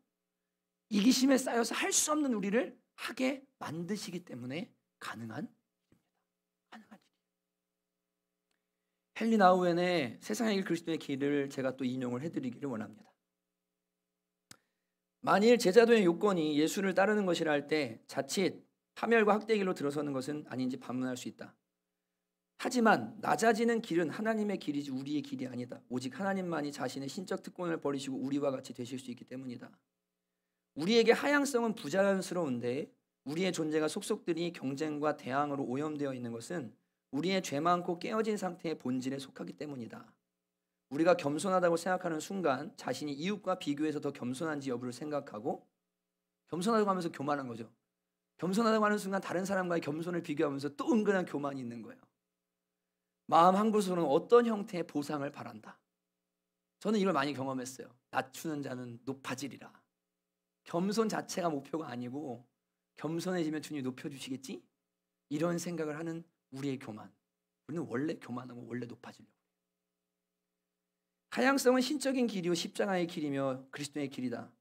이기심에 쌓여서 할 수 없는 우리를 하게 만드시기 때문에 가능한 일입니다. 가능한 일이에요. 헨리 나우엔의 세상의 길 그리스도의 길을 제가 또 인용을 해드리기를 원합니다. 만일 제자도의 요건이 예수를 따르는 것이라 할 때 자칫 파멸과 학대의 길로 들어서는 것은 아닌지 반문할 수 있다. 하지만 낮아지는 길은 하나님의 길이지 우리의 길이 아니다. 오직 하나님만이 자신의 신적 특권을 버리시고 우리와 같이 되실 수 있기 때문이다. 우리에게 하향성은 부자연스러운데 우리의 존재가 속속들이 경쟁과 대항으로 오염되어 있는 것은 우리의 죄 많고 깨어진 상태의 본질에 속하기 때문이다. 우리가 겸손하다고 생각하는 순간 자신이 이웃과 비교해서 더 겸손한지 여부를 생각하고 겸손하다고 하면서 교만한 거죠. 겸손하다고 하는 순간 다른 사람과의 겸손을 비교하면서 또 은근한 교만이 있는 거예요. 마음 한 곳으로는 어떤 형태의 보상을 바란다. 저는 이걸 많이 경험했어요. 낮추는 자는 높아지리라. 겸손 자체가 목표가 아니고 겸손해지면 주님이 높여주시겠지? 이런 생각을 하는 우리의 교만. 우리는 원래 교만하고 원래 높아지려고 해요. 하향성은 신적인 길이요 십자가의 길이며 그리스도의 길이다.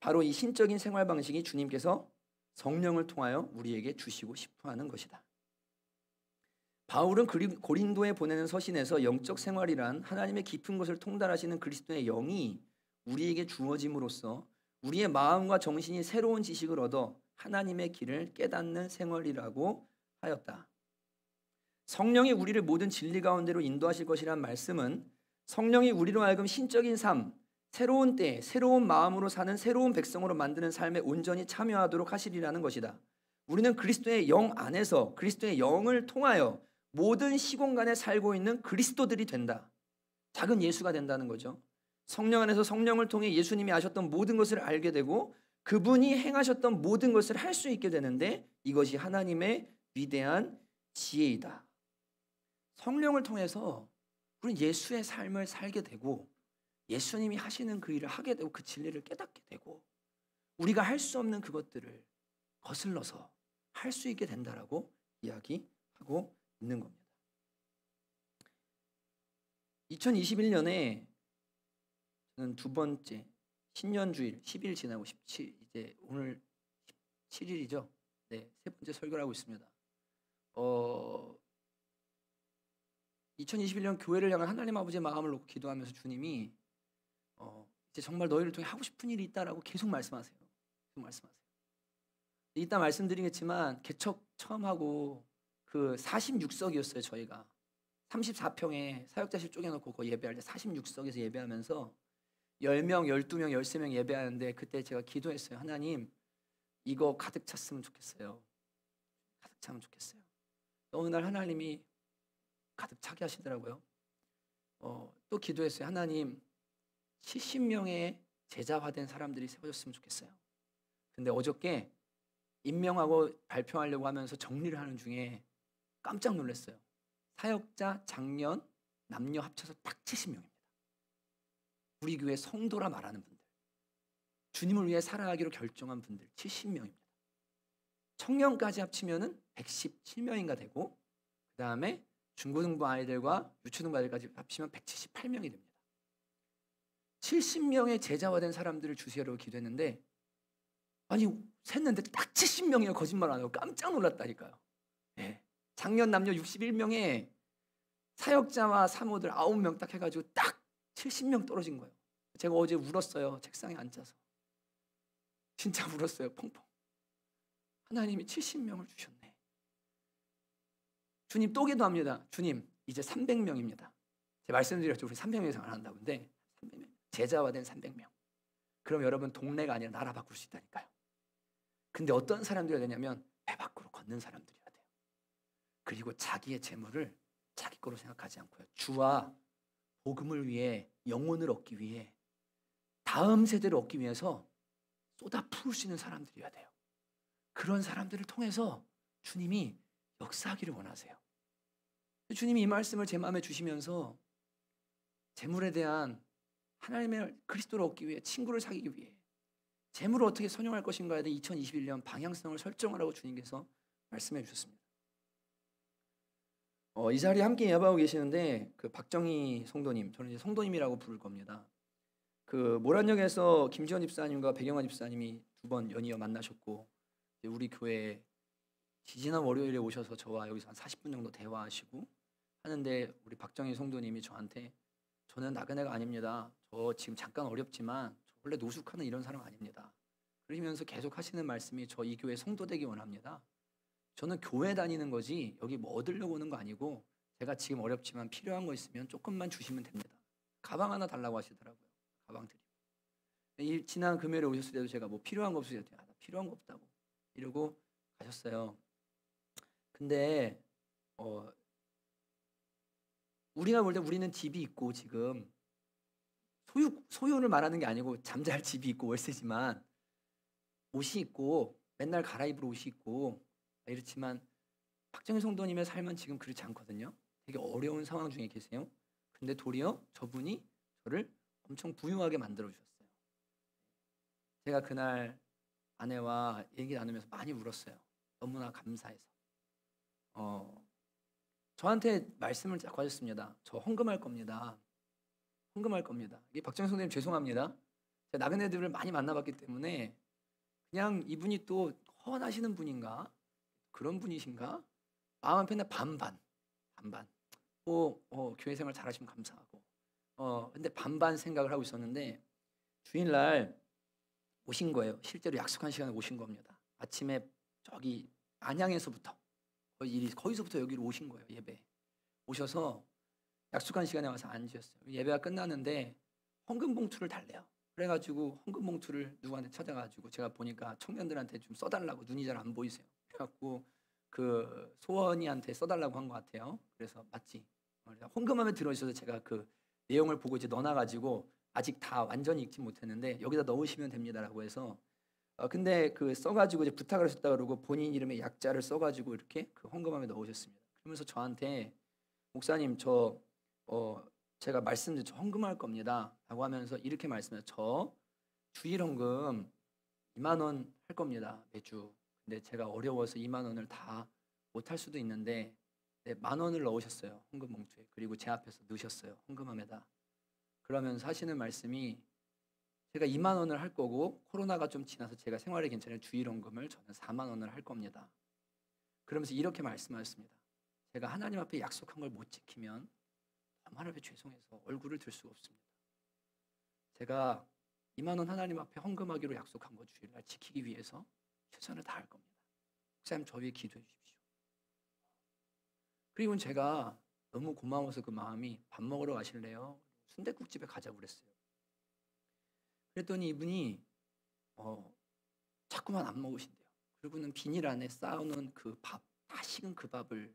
바로 이 신적인 생활 방식이 주님께서 성령을 통하여 우리에게 주시고 싶어하는 것이다. 바울은 고린도에 보내는 서신에서 영적 생활이란 하나님의 깊은 것을 통달하시는 그리스도의 영이 우리에게 주어짐으로써 우리의 마음과 정신이 새로운 지식을 얻어 하나님의 길을 깨닫는 생활이라고 하였다. 성령이 우리를 모든 진리 가운데로 인도하실 것이란 말씀은 성령이 우리로 하여금 신적인 삶, 새로운 때, 새로운 마음으로 사는 새로운 백성으로 만드는 삶에 온전히 참여하도록 하시리라는 것이다. 우리는 그리스도의 영 안에서 그리스도의 영을 통하여 모든 시공간에 살고 있는 그리스도들이 된다. 작은 예수가 된다는 거죠. 성령 안에서 성령을 통해 예수님이 하셨던 모든 것을 알게 되고 그분이 행하셨던 모든 것을 할 수 있게 되는데 이것이 하나님의 위대한 지혜이다. 성령을 통해서 우리는 예수의 삶을 살게 되고 예수님이 하시는 그 일을 하게 되고 그 진리를 깨닫게 되고 우리가 할 수 없는 그것들을 거슬러서 할 수 있게 된다라고 이야기하고 있는 겁니다. 2021년에 저는 두 번째 신년주일 10일 지나고 17 이제 오늘 17일이죠. 네, 세 번째 설교를 하고 있습니다. 2021년 교회를 향한 하나님 아버지의 마음을 놓고 기도하면서 주님이 이제 정말 너희를 통해 하고 싶은 일이 있다라고 계속 말씀하세요. 계속 말씀하세요. 이따 말씀드리겠지만 개척 처음 하고 그 46석이었어요. 저희가 34평에 사역자실 쪼개놓고 거기 예배할 때 46석에서 예배하면서 10명, 12명, 13명 예배하는데 그때 제가 기도했어요. 하나님 이거 가득 찼으면 좋겠어요. 가득 차면 좋겠어요. 어느 날 하나님이 가득 차게 하시더라고요. 또 기도했어요. 하나님 70명의 제자화된 사람들이 세워졌으면 좋겠어요. 근데 어저께 임명하고 발표하려고 하면서 정리를 하는 중에 깜짝 놀랐어요. 사역자, 장년, 남녀 합쳐서 딱 70명입니다. 우리 교회 성도라 말하는 분들, 주님을 위해 살아가기로 결정한 분들 70명입니다. 청년까지 합치면은 117명인가 되고 그 다음에 중고등부 아이들과 유초등부 아이들까지 합치면 178명이 됩니다. 70명의 제자화된 사람들을 주시려고 기도했는데 아니 샜는데 딱 70명이에요. 거짓말 안 하고 깜짝 놀랐다니까요. 네. 작년 남녀 61명에 사역자와 사모들 9명 딱 해가지고 딱 70명 떨어진 거예요. 제가 어제 울었어요. 책상에 앉아서. 진짜 울었어요. 펑펑. 하나님이 70명을 주셨네. 주님 또 기도합니다. 주님 이제 300명입니다. 제가 말씀드렸죠. 우리 300명 이상 안 한다고. 근데 300명. 제자화된 300명. 그럼 여러분 동네가 아니라 나라 바꿀 수 있다니까요. 근데 어떤 사람들이 되냐면 배 밖으로 걷는 사람들이어야 돼요. 그리고 자기의 재물을 자기 거로 생각하지 않고요. 주와 복음을 위해 영혼을 얻기 위해 다음 세대를 얻기 위해서 쏟아 부을 수 있는 사람들이어야 돼요. 그런 사람들을 통해서 주님이 역사하기를 원하세요. 주님이 이 말씀을 제 마음에 주시면서 재물에 대한 하나님의 그리스도를 얻기 위해 친구를 사귀기 위해 재물을 어떻게 선용할 것인가에 대해 2021년 방향성을 설정하라고 주님께서 말씀해 주셨습니다. 이 자리에 함께 예배하고 계시는데 그 박정희 성도님, 저는 이제 성도님이라고 부를 겁니다. 그 모란역에서 김지원 집사님과 배경환 집사님이 두 번 연이어 만나셨고 우리 교회 지지난 월요일에 오셔서 저와 여기서 한 40분 정도 대화하시고 하는데 우리 박정희 성도님이 저한테 저는 나그네가 아닙니다. 저 지금 잠깐 어렵지만 저 원래 노숙하는 이런 사람 아닙니다. 그러시면서 계속 하시는 말씀이 저 이 교회 성도 되기 원합니다. 저는 교회 다니는 거지 여기 뭐 얻으려고 오는 거 아니고 제가 지금 어렵지만 필요한 거 있으면 조금만 주시면 됩니다. 가방 하나 달라고 하시더라고요. 가방 드리고. 지난 금요일에 오셨을 때도 제가 뭐 필요한 거 없으세요? 필요한 거 없다고 이러고 가셨어요. 근데 우리가 볼 때 우리는 집이 있고 지금 소유를 말하는 게 아니고 잠잘 집이 있고 월세지만 옷이 있고 맨날 갈아입을 옷이 있고 이렇지만 박정희 성도님의 삶은 지금 그렇지 않거든요. 되게 어려운 상황 중에 계세요. 근데 도리어 저분이 저를 엄청 부유하게 만들어 주셨어요. 제가 그날 아내와 얘기 나누면서 많이 울었어요. 너무나 감사해서. 저한테 말씀을 자꾸 하셨습니다. 저 헌금할 겁니다. 헌금할 겁니다. 이게 박정희 성도님 죄송합니다. 제가 나그네들을 많이 만나봤기 때문에 그냥 이분이 또 헌하시는 분인가? 그런 분이신가? 마음 한편에 반반. 교회 생활 잘하시면 감사하고. 근데 반반 생각을 하고 있었는데 주일날 오신 거예요. 실제로 약속한 시간에 오신 겁니다. 아침에 저기 안양에서부터 거기서부터 여기로 오신 거예요. 예배 오셔서 약속한 시간에 와서 앉으셨어요. 예배가 끝나는데 헌금 봉투를 달래요. 그래가지고 헌금 봉투를 누구한테 찾아가지고 제가 보니까 청년들한테 좀 써달라고 눈이 잘 안 보이세요. 그래갖고 그 소원이한테 써달라고 한 것 같아요. 그래서 맞지? 헌금하면 들어있어서 제가 그 내용을 보고 이제 넣어놔가지고 아직 다 완전히 읽지 못했는데 여기다 넣으시면 됩니다라고 해서 근데 그 써가지고 이제 부탁을 하셨다 그러고 본인 이름의 약자를 써가지고 이렇게 그 헌금함에 넣으셨습니다. 그러면서 저한테 목사님 제가 말씀드린 저 헌금할 겁니다 라고 하면서 이렇게 말씀해요. 저 주일 헌금 2만 원 할 겁니다 매주. 근데 제가 어려워서 2만 원을 다 못 할 수도 있는데 10,000원을 넣으셨어요 헌금 봉투에. 그리고 제 앞에서 넣으셨어요 헌금함에다. 그러면서 하시는 말씀이 제가 2만 원을 할 거고 코로나가 좀 지나서 제가 생활이 괜찮은 주일 헌금을 저는 4만 원을 할 겁니다. 그러면서 이렇게 말씀하셨습니다. 제가 하나님 앞에 약속한 걸 못 지키면 하나님 앞에 죄송해서 얼굴을 들 수가 없습니다. 제가 2만 원 하나님 앞에 헌금하기로 약속한 거 주일날 지키기 위해서 최선을 다할 겁니다. 목사님 저 위해 기도해 주십시오. 그리고 제가 너무 고마워서 그 마음이 밥 먹으러 가실래요? 순댓국집에 가자고 그랬어요. 그랬더니 이분이 자꾸만 안 먹으신대요. 그리고는 비닐 안에 쌓아놓은 그 밥, 다 식은 그 밥을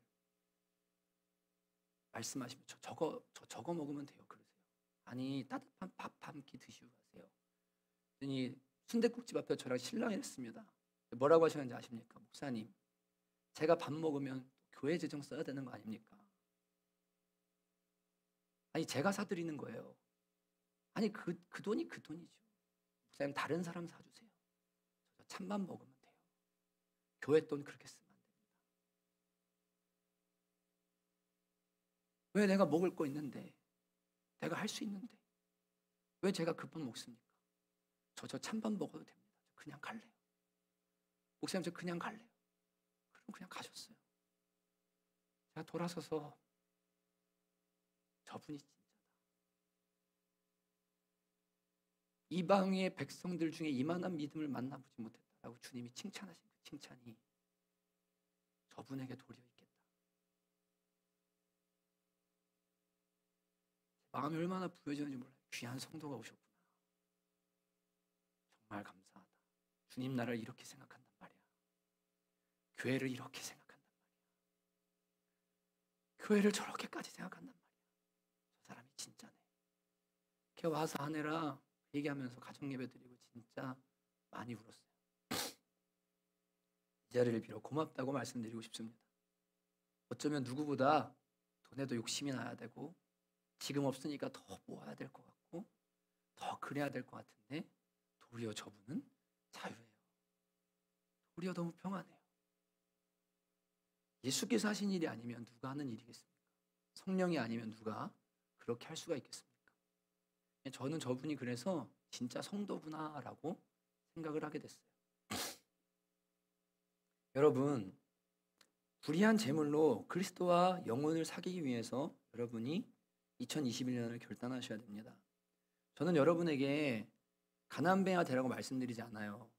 말씀하시면 저 저거 먹으면 돼요. 그러세요. 아니 따뜻한 밥 한 끼 드시고 가세요. 그랬더니 순댓국집 앞에 저랑 실랑이 했습니다. 뭐라고 하셨는지 아십니까? 목사님, 제가 밥 먹으면 교회 재정 써야 되는 거 아닙니까? 아니 제가 사드리는 거예요. 아니 그 돈이 그 돈이죠. 목사님 다른 사람 사주세요. 저 찬밥 먹으면 돼요. 교회 돈 그렇게 쓰면 안 됩니다. 왜 내가 먹을 거 있는데, 내가 할 수 있는데 왜 제가 급한 먹습니까? 저 찬밥 먹어도 됩니다. 그냥 갈래요. 목사님 저 그냥 갈래요. 그럼 그냥 가셨어요. 제가 돌아서서 저분이 진짜다. 이방의 백성들 중에 이만한 믿음을 만나보지 못했다라고 주님이 칭찬하신 그 칭찬이 저분에게 도리어 있겠다. 마음이 얼마나 부여졌는지 몰라요. 귀한 성도가 오셨구나. 정말 감사하다. 주님 나를 이렇게 생각한단 말이야. 교회를 이렇게 생각한단 말이야. 교회를 저렇게까지 생각한단 말이야. 저 사람이 진짜네. 걔 와서 하느라 얘기하면서 가정예배 드리고 진짜 많이 울었어요. 이 자리를 빌어 고맙다고 말씀드리고 싶습니다. 어쩌면 누구보다 돈에도 욕심이 나야 되고 지금 없으니까 더 모아야 될 것 같고 더 그래야 될 것 같은데 도리어 저분은 자유해요. 도리어 너무 평안해요. 예수께서 하신 일이 아니면 누가 하는 일이겠습니까? 성령이 아니면 누가 그렇게 할 수가 있겠습니까? 저는 저분이 그래서 진짜 성도구나라고 생각을 하게 됐어요. 여러분, 불의한 재물로 그리스도와 영혼을 사귀기 위해서 여러분이 2021년을 결단하셔야 됩니다. 저는 여러분에게 가난뱅이가 되라고 말씀드리지 않아요.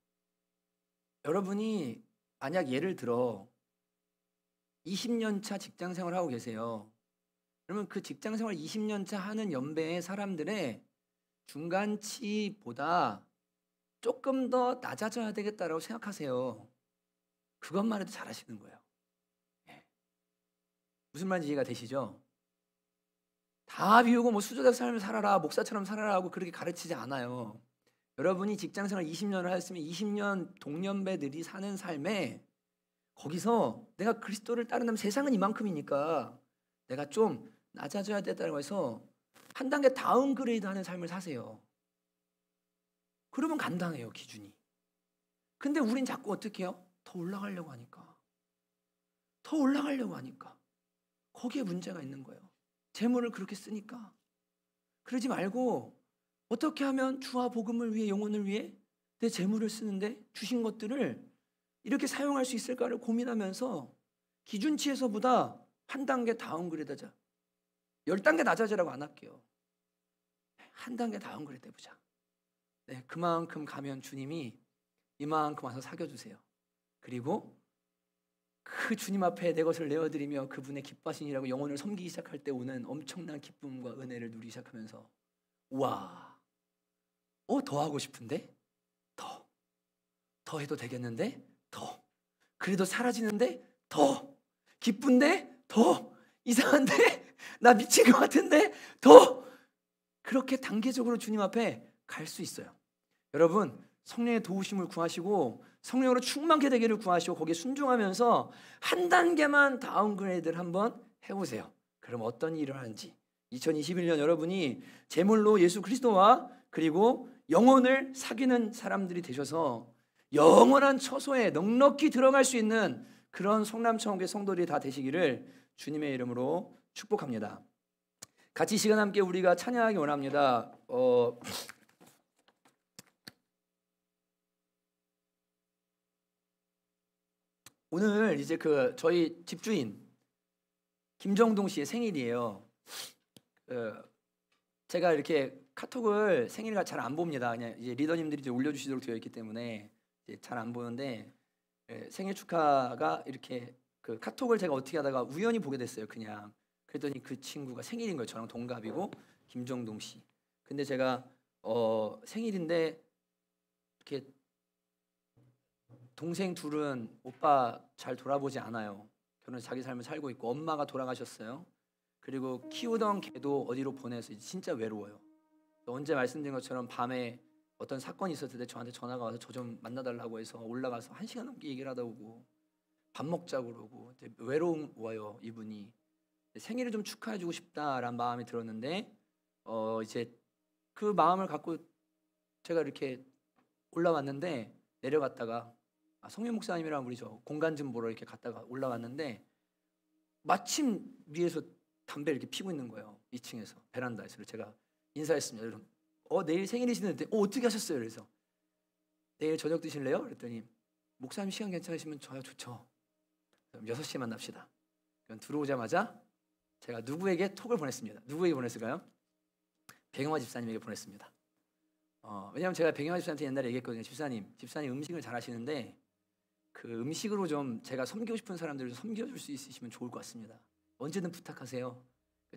여러분이 만약 예를 들어 20년 차 직장 생활을 하고 계세요. 그러면 그 직장 생활 20년 차 하는 연배의 사람들의 중간치보다 조금 더 낮아져야 되겠다라고 생각하세요. 그것만 해도 잘하시는 거예요. 무슨 말인지 이해가 되시죠? 다 비우고 뭐 수저작 삶을 살아라, 목사처럼 살아라 하고 그렇게 가르치지 않아요. 여러분이 직장생활 20년을 하셨으면 20년 동년배들이 사는 삶에 거기서 내가 그리스도를 따른다면 세상은 이만큼이니까 내가 좀 낮아져야 된다고 해서 한 단계 다운그레이드 하는 삶을 사세요. 그러면 간단해요, 기준이. 근데 우린 자꾸 어떻게 해요? 더 올라가려고 하니까. 더 올라가려고 하니까. 거기에 문제가 있는 거예요. 재물을 그렇게 쓰니까. 그러지 말고 어떻게 하면 주와 복음을 위해, 영혼을 위해 내 재물을 쓰는데 주신 것들을 이렇게 사용할 수 있을까를 고민하면서 기준치에서보다 한 단계 다운그레이드 하자. 10단계 낮아지라고 안 할게요. 한 단계 다운그레이드 해보자. 네, 그만큼 가면 주님이 이만큼 와서 사겨주세요. 그리고 그 주님 앞에 내 것을 내어드리며 그분의 기뻐하신 일하고 영혼을 섬기기 시작할 때 오는 엄청난 기쁨과 은혜를 누리기 시작하면서 우와, 더 하고 싶은데? 더 해도 되겠는데? 더. 그래도 사라지는데? 더. 기쁜데? 더. 이상한데? 나 미친 것 같은데? 더. 그렇게 단계적으로 주님 앞에 갈 수 있어요. 여러분, 성령의 도우심을 구하시고 성령으로 충만케 되기를 구하시고 거기에 순종하면서 한 단계만 다운그레이드를 한번 해보세요. 그럼 어떤 일을 하는지. 2021년 여러분이 제물로 예수 그리스도와 그리고 영혼을 사귀는 사람들이 되셔서 영원한 처소에 넉넉히 들어갈 수 있는 그런 성남천국의 성도들이 다 되시기를 주님의 이름으로 축복합니다. 같이 시간 함께 우리가 찬양하기 원합니다. 오늘 이제 저희 집주인 김정동 씨의 생일이에요. 제가 이렇게 카톡을 생일가 잘 안 봅니다. 그냥 이제 리더님들이 이제 올려주시도록 되어 있기 때문에 잘 안 보는데 생일 축하가 이렇게 카톡을 제가 어떻게 하다가 우연히 보게 됐어요. 그냥 그랬더니 그 친구가 생일인 거예요. 저랑 동갑이고 김정동 씨. 근데 제가 생일인데 이렇게 동생 둘은 오빠 잘 돌아보지 않아요. 결혼해서 자기 삶을 살고 있고 엄마가 돌아가셨어요. 그리고 키우던 개도 어디로 보내서 진짜 외로워요. 언제 말씀드린 것처럼 밤에 어떤 사건이 있었을 때 저한테 전화가 와서 저 좀 만나달라고 해서 올라가서 1시간 넘게 얘기를 하다 오고 밥 먹자고 그러고 외로워요 이분이. 생일을 좀 축하해주고 싶다라는 마음이 들었는데 이제 그 마음을 갖고 제가 이렇게 올라왔는데 내려갔다가 성민 목사님이랑 우리 저 공간 좀 보러 이렇게 갔다가 올라왔는데 마침 위에서 담배 이렇게 피고 있는 거예요. 2층에서 베란다에서. 제가 인사했습니다. 여러분, 내일 생일이시는데 어떻게 하셨어요? 그래서 내일 저녁 드실래요? 그랬더니 목사님 시간 괜찮으시면 저야 좋죠. 그럼 6시에 만납시다. 그럼 들어오자마자 제가 누구에게 톡을 보냈습니다. 누구에게 보냈을까요? 백영화 집사님에게 보냈습니다. 왜냐하면 제가 백영화 집사님한테 옛날에 얘기했거든요. 집사님 음식을 잘 하시는데 그 음식으로 좀 제가 섬기고 싶은 사람들을 좀 섬겨줄 수 있으시면 좋을 것 같습니다. 언제든 부탁하세요.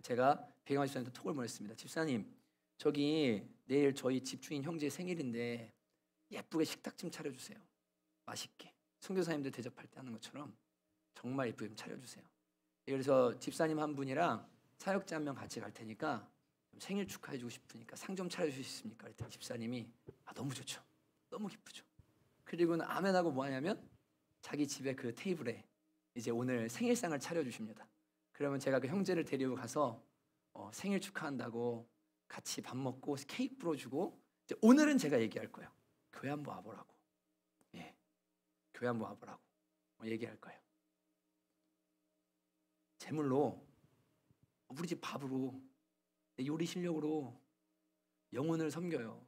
제가 백영화 집사님한테 톡을 보냈습니다. 집사님, 저기 내일 저희 집주인 형제 생일인데 예쁘게 식탁 좀 차려주세요. 맛있게 선교사님들 대접할 때 하는 것처럼 정말 예쁘게 좀 차려주세요. 그래서 집사님 한 분이랑 사역자 한 명 같이 갈 테니까 생일 축하해주고 싶으니까 상 좀 차려주실 수 있습니까? 그랬더니 집사님이 너무 좋죠. 너무 기쁘죠. 그리고는 아멘하고 뭐 하냐면 자기 집에 그 테이블에 이제 오늘 생일상을 차려주십니다. 그러면 제가 그 형제를 데리고 가서 생일 축하한다고 같이 밥 먹고 케이크 불어주고 이제 오늘은 제가 얘기할 거예요. 교회 한번 와보라고. 교회 한번 와보라고 얘기할 거예요. 제물로 우리 집 밥으로 내 요리 실력으로 영혼을 섬겨요.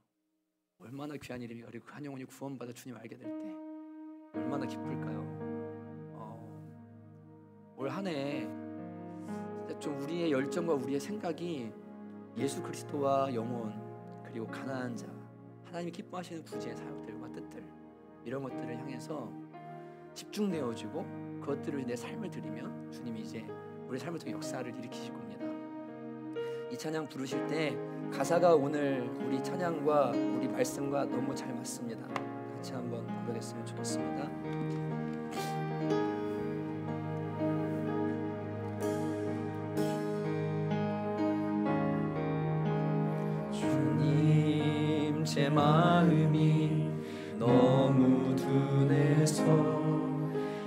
얼마나 귀한 일입니까? 그리고 한 영혼이 구원받아 주님 알게 될 때 얼마나 기쁠까요? 올 한 해 좀 우리의 열정과 우리의 생각이 예수 그리스도와 영혼 그리고 가난한 자 하나님이 기뻐하시는 구제의 사역들과 뜻들 이런 것들을 향해서 집중되어지고 그것들을 내 삶을 드리면 주님이 이제 우리 삶을 통해 역사를 일으키실 겁니다. 이 찬양 부르실 때 가사가 오늘 우리 찬양과 우리 말씀과 너무 잘 맞습니다. 같이 한번 부르겠으면 좋겠습니다. 주님 제 마음이 너무 둔해서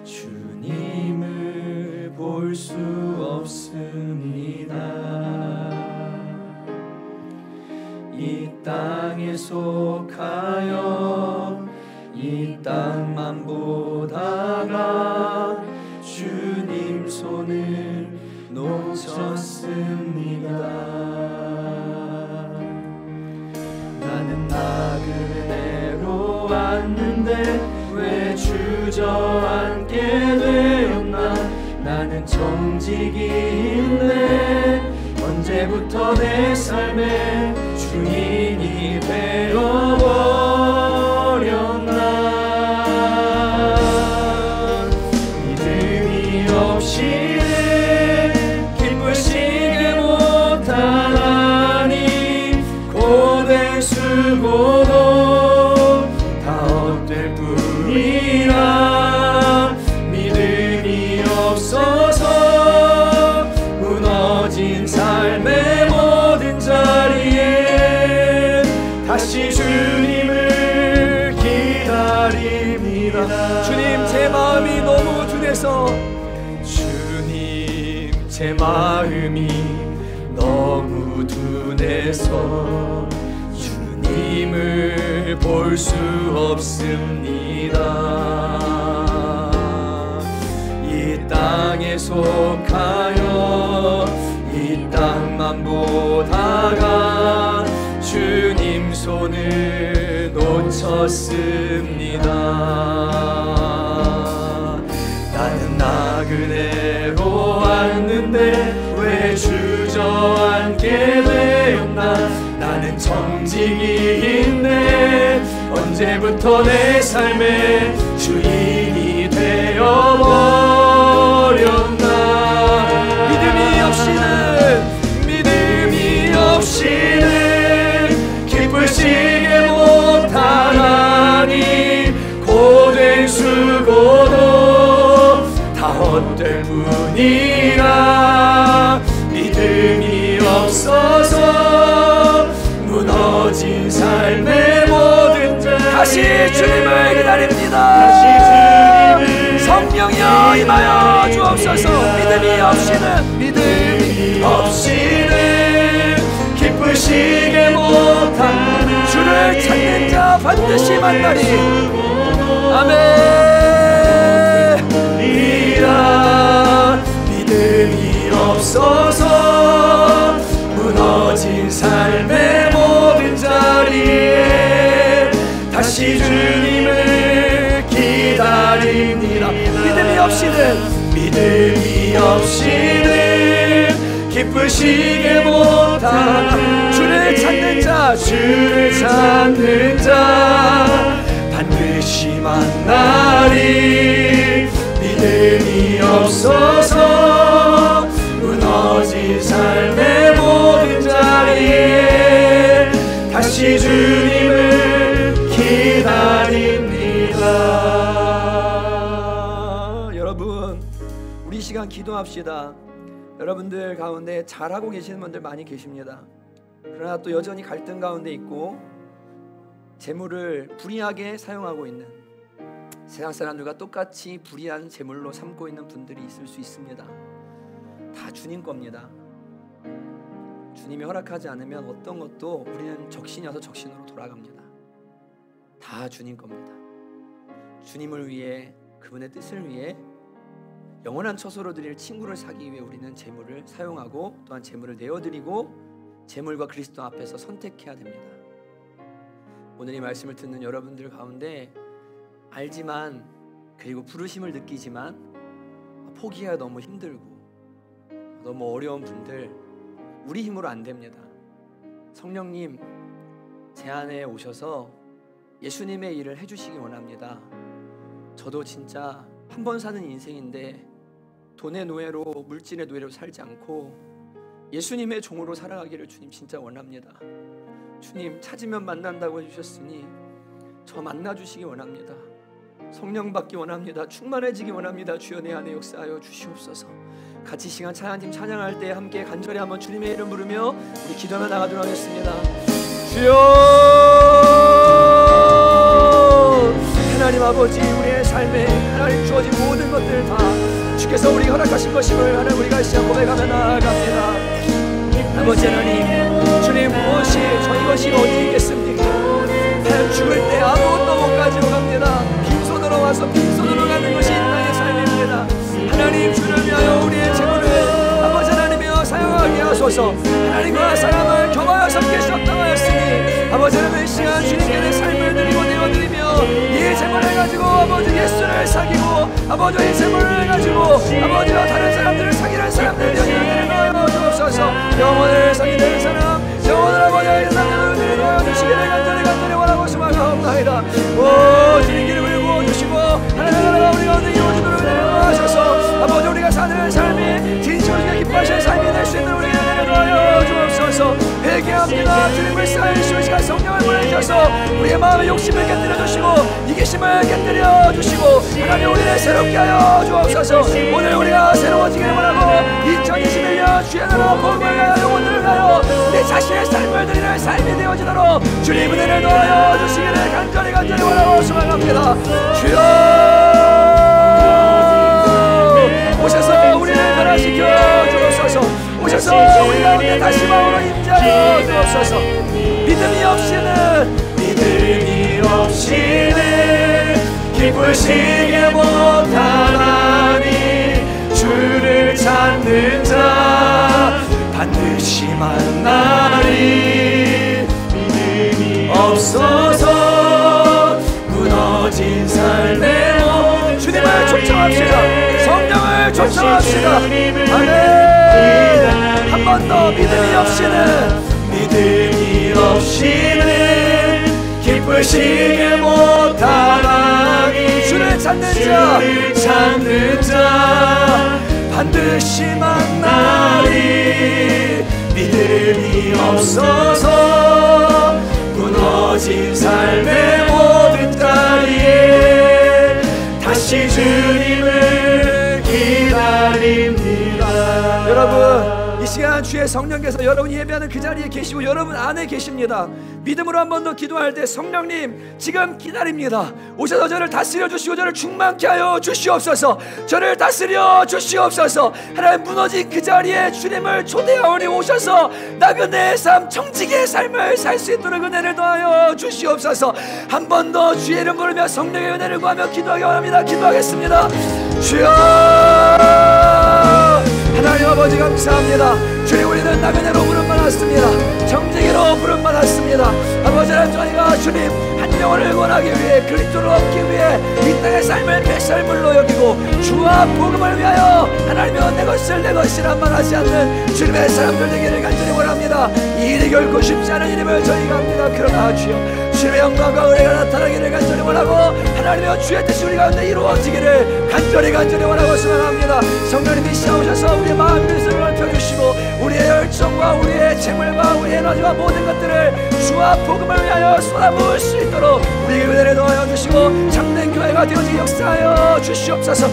주님을 볼 수 없습니다. 이 땅에 속하여 이 땅만 보다가 주님 손을 놓쳤습니다. 나는 나그네로 왔는데 왜 주저앉게 되었나. 나는 정직인데 언제부터 내 삶에 주인이 되어버렸나. 믿음이 없이는 기쁘시게 못하나니 고된 수고도 다 헛될 뿐이라. 믿음이 없어서 무너진 삶의 모든 자리에 다시 주님을 통해서 주님 제 마음이 너무 둔해서 주님을 볼 수 없습니다. 이 땅에 속하여 이 땅만 보다가 주님 손을 놓쳤습니다. 나는 나그네로 왔는데 왜 주저앉게 되었나. 나는 정직이인데 언제부터 내 삶의 주인이 되어버렸나. 믿음이 없이는 기쁘시게 못하나니 고된 수고도 다 헛될 뿐이라. 믿음이 없어서 무너진 삶의 모든 자 다시 주님을 기다립니다. 성령이여 임하여 주옵소서. 믿음이 없이는 기쁘시게 못한 주를 찾는 자 반드시 만나리. 아멘. 믿음이 없어서 무너진 삶의 모든 자리에 다시 주님을 기다립니다. 믿음이 없이는 기쁘시게 못한 주를 찾는 자 반드시 만나리. 믿음이 없어서 무너진 삶의 모든 자리에 다시 주님을 기다립니다. 여러분, 우리 시간 기도합시다. 여러분들 가운데 잘하고 계시는 분들 많이 계십니다. 그러나 또 여전히 갈등 가운데 있고 재물을 불의하게 사용하고 있는, 세상 사람들과 똑같이 불의한 재물로 삼고 있는 분들이 있을 수 있습니다. 다 주님 겁니다. 주님이 허락하지 않으면 어떤 것도 우리는 적신이어서 적신으로 돌아갑니다. 다 주님 겁니다. 주님을 위해, 그분의 뜻을 위해 영원한 처소로 드릴 친구를 사기 위해 우리는 재물을 사용하고 또한 재물을 내어드리고 재물과 그리스도 앞에서 선택해야 됩니다. 오늘 이 말씀을 듣는 여러분들 가운데 알지만, 그리고 부르심을 느끼지만 포기하기가 너무 힘들고 너무 어려운 분들, 우리 힘으로 안 됩니다. 성령님 제 안에 오셔서 예수님의 일을 해주시기 원합니다. 저도 진짜 한 번 사는 인생인데 돈의 노예로, 물질의 노예로 살지 않고 예수님의 종으로 살아가기를 주님 진짜 원합니다. 주님 찾으면 만난다고 해주셨으니 저 만나주시기 원합니다. 성령 받기 원합니다. 충만해지기 원합니다. 주여 내 안에 역사하여 주시옵소서. 같이 시간 찬양팀 찬양할 때 함께 간절히 한번 주님의 이름 부르며 우리 기도하며 나가도록 하겠습니다. 주여, 하나님 아버지, 우리의 삶에 하나님 주어진 모든 것들 다 주께서 우리에게 허락하신 것임을 하나님 우리가 시간 고백하며 나아갑니다. 아버지 하나님, 주님 무엇이 저희 것이 어디 있겠습니까? 하나님 죽을 때 아무것도 못 가지고 갑니다. 빈손으로 와서 빈손으로 가는 것이 이 땅의 삶입니다. 하나님, 주를 위하여 우리의 재물을 아버지 하나님이여 사용하게 하소서. 하나님과 사람을 겸하여 섬게 적당하였으니 아버지 하나님 이 시간 주님께 내 삶을 드리고 내어드리며 이 재물을 가지고 아버지 예수를 사귀고 아버지 이 재물을 가지고 아버지와 다른 사람들을 사귀는 사람들 되어지는 거여 주옵소서. 영혼을 사귀는 사람, 영혼을 아버지의 사람들을 드리고 주시기를 간절히 원하고 소망하옵나이다. 오 주님 기름을 부어주시고 하나님 나라가 우리 가운데 이루어지도록 하셔서 아버지 우리가 사는 삶이 진실로 기뻐하시는 삶이 될 수 있는 우리에게 내려놓아요 주옵소서. 회개합니다. 주님을 쌓이시고 시간 성령을 보내주셔서 우리의 마음의 욕심을 깨뜨려주시고 이기심을 깨뜨려주시고 하나님 우리를 새롭게 하여 주옵소서. 오늘 우리가 새로워지기를 원하고 2021년 주의 나라 복음을 가여 영혼들을 가여 내 자신의 삶을 드리는 삶이 되어지도록 주님 은혜를 더하여 주시기를 간절히 원하고 소망합니다. 주여 다시 마음으로 임재하여 주옵소서. 믿음이 없이는 기쁘시게 못하나니 주를 찾는 자 반드시 만나리. 믿음이 없어서 무너진 삶의 몸 주님을 초청합시다. 성령을 초청합시다. 아멘. 한 번 더 믿음이 없이는 기쁘시게 못하나니 주를 찾는 자 반드시 만나리. 믿음이 없어서 무너진 삶의 모든 자리에 다시 주님을 기다립니다. 여러분, 이 시간 주의 성령께서 여러분이 예배하는 그 자리에 계시고 여러분 안에 계십니다. 믿음으로 한 번 더 기도할 때 성령님 지금 기다립니다. 오셔서 저를 다스려 주시고 저를 충만케 하여 주시옵소서. 저를 다스려 주시옵소서. 하나님, 무너진 그 자리에 주님을 초대하오니 오셔서 나그네의 삶, 청지기의 삶을 살 수 있도록 은혜를 더하여 주시옵소서. 한 번 더 주의 이름 부르며 성령의 은혜를 구하며 기도하기 원합니다. 기도하겠습니다. 주여, 하나님 아버지 감사합니다. 주님, 우리는 나그네로 부름받았습니다. 청지기로 부름받았습니다. 아버지 하나님, 저희가 주님 한 영혼을 원하기 위해 그리스도를 얻기 위해 이 땅의 삶을 뱃설물로 여기고 주와 복음을 위하여 하나님여 내 것을 내 것이란 말하지 않는 주님의 사람들 되기를 간절히 원합니다. 이 일이 결코 쉽지 않은 일임을 저희가 압니다. 그러나 주여, 주님의 영광과 은혜가 나타나기를 간절히 원하고 하나님의 주의 뜻이 우리 가운데 이루어지기를 간절히 원하고 소망합니다. 성령님이 시오셔서 우리의 마음의 뜻을 넓혀주시고 우리의 열정과 우리의 재물과 우리의 에너지와 모든 것들을 주와 복음을 위하여 쏟아부을 수 있도록 우리에게 은혜를 더하여 주시고 참된 교회가 되어지게 역사하여 주시옵소서.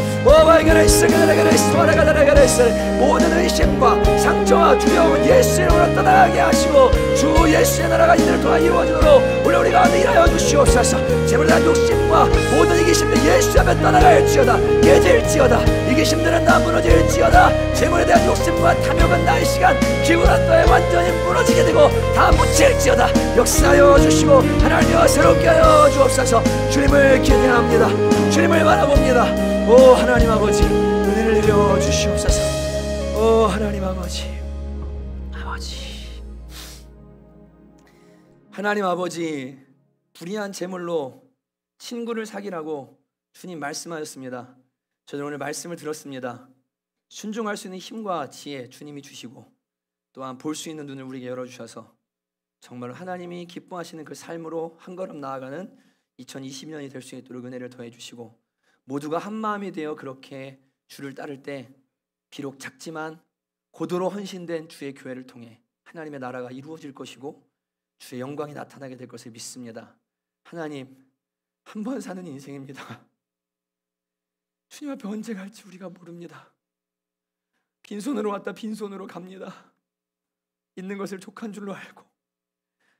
모든 의심과 상처와 두려움은 예수의 이름으로 떠나게 하시고 주 예수의 나라가 이들을 통해 이루어지도록 우리 가운데 일하여 주시옵소서. 재물에 대한 욕심과 모든 이기심들 예수 앞에 떠나갈지어다. 깨질지어다. 이기심들은 다 무너질지어다. 재물에 대한 욕심과 탐욕은 나의 시간 기울어 떠에 완전히 무너지게 되고 다 묻힐지어다. 역사하여 주시고 하나님여 새롭게 하여 주옵소서. 주님을 기대합니다. 주님을 바라봅니다. 오 하나님 아버지, 은혜를 내려 주시옵소서. 오 하나님 아버지, 하나님 아버지, 불의한 재물로 친구를 사귀라고 주님 말씀하셨습니다. 저는 오늘 말씀을 들었습니다. 순종할 수 있는 힘과 지혜 주님이 주시고 또한 볼 수 있는 눈을 우리에게 열어주셔서 정말 하나님이 기뻐하시는 그 삶으로 한 걸음 나아가는 2020년이 될 수 있도록 은혜를 더해 주시고 모두가 한 마음이 되어 그렇게 주를 따를 때 비록 작지만 고도로 헌신된 주의 교회를 통해 하나님의 나라가 이루어질 것이고 주의 영광이 나타나게 될 것을 믿습니다. 하나님, 한 번 사는 인생입니다. 주님 앞에 언제 갈지 우리가 모릅니다. 빈손으로 왔다 빈손으로 갑니다. 있는 것을 족한 줄로 알고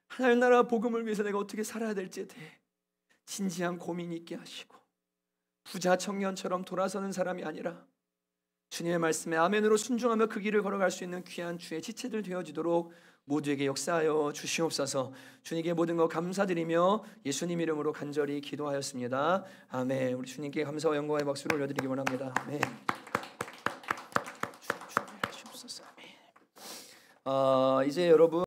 하나님 나라 복음을 위해서 내가 어떻게 살아야 될지에 대해 진지한 고민이 있게 하시고 부자 청년처럼 돌아서는 사람이 아니라 주님의 말씀에 아멘으로 순종하며 그 길을 걸어갈 수 있는 귀한 주의 지체들 되어지도록 모두에게 역사하여 주시옵소서. 주님께 모든 것 감사드리며 예수님 이름으로 간절히 기도하였습니다. 아멘. 우리 주님께 감사와 영광의 박수를 올려드리기 원합니다. 아멘. 이제 여러분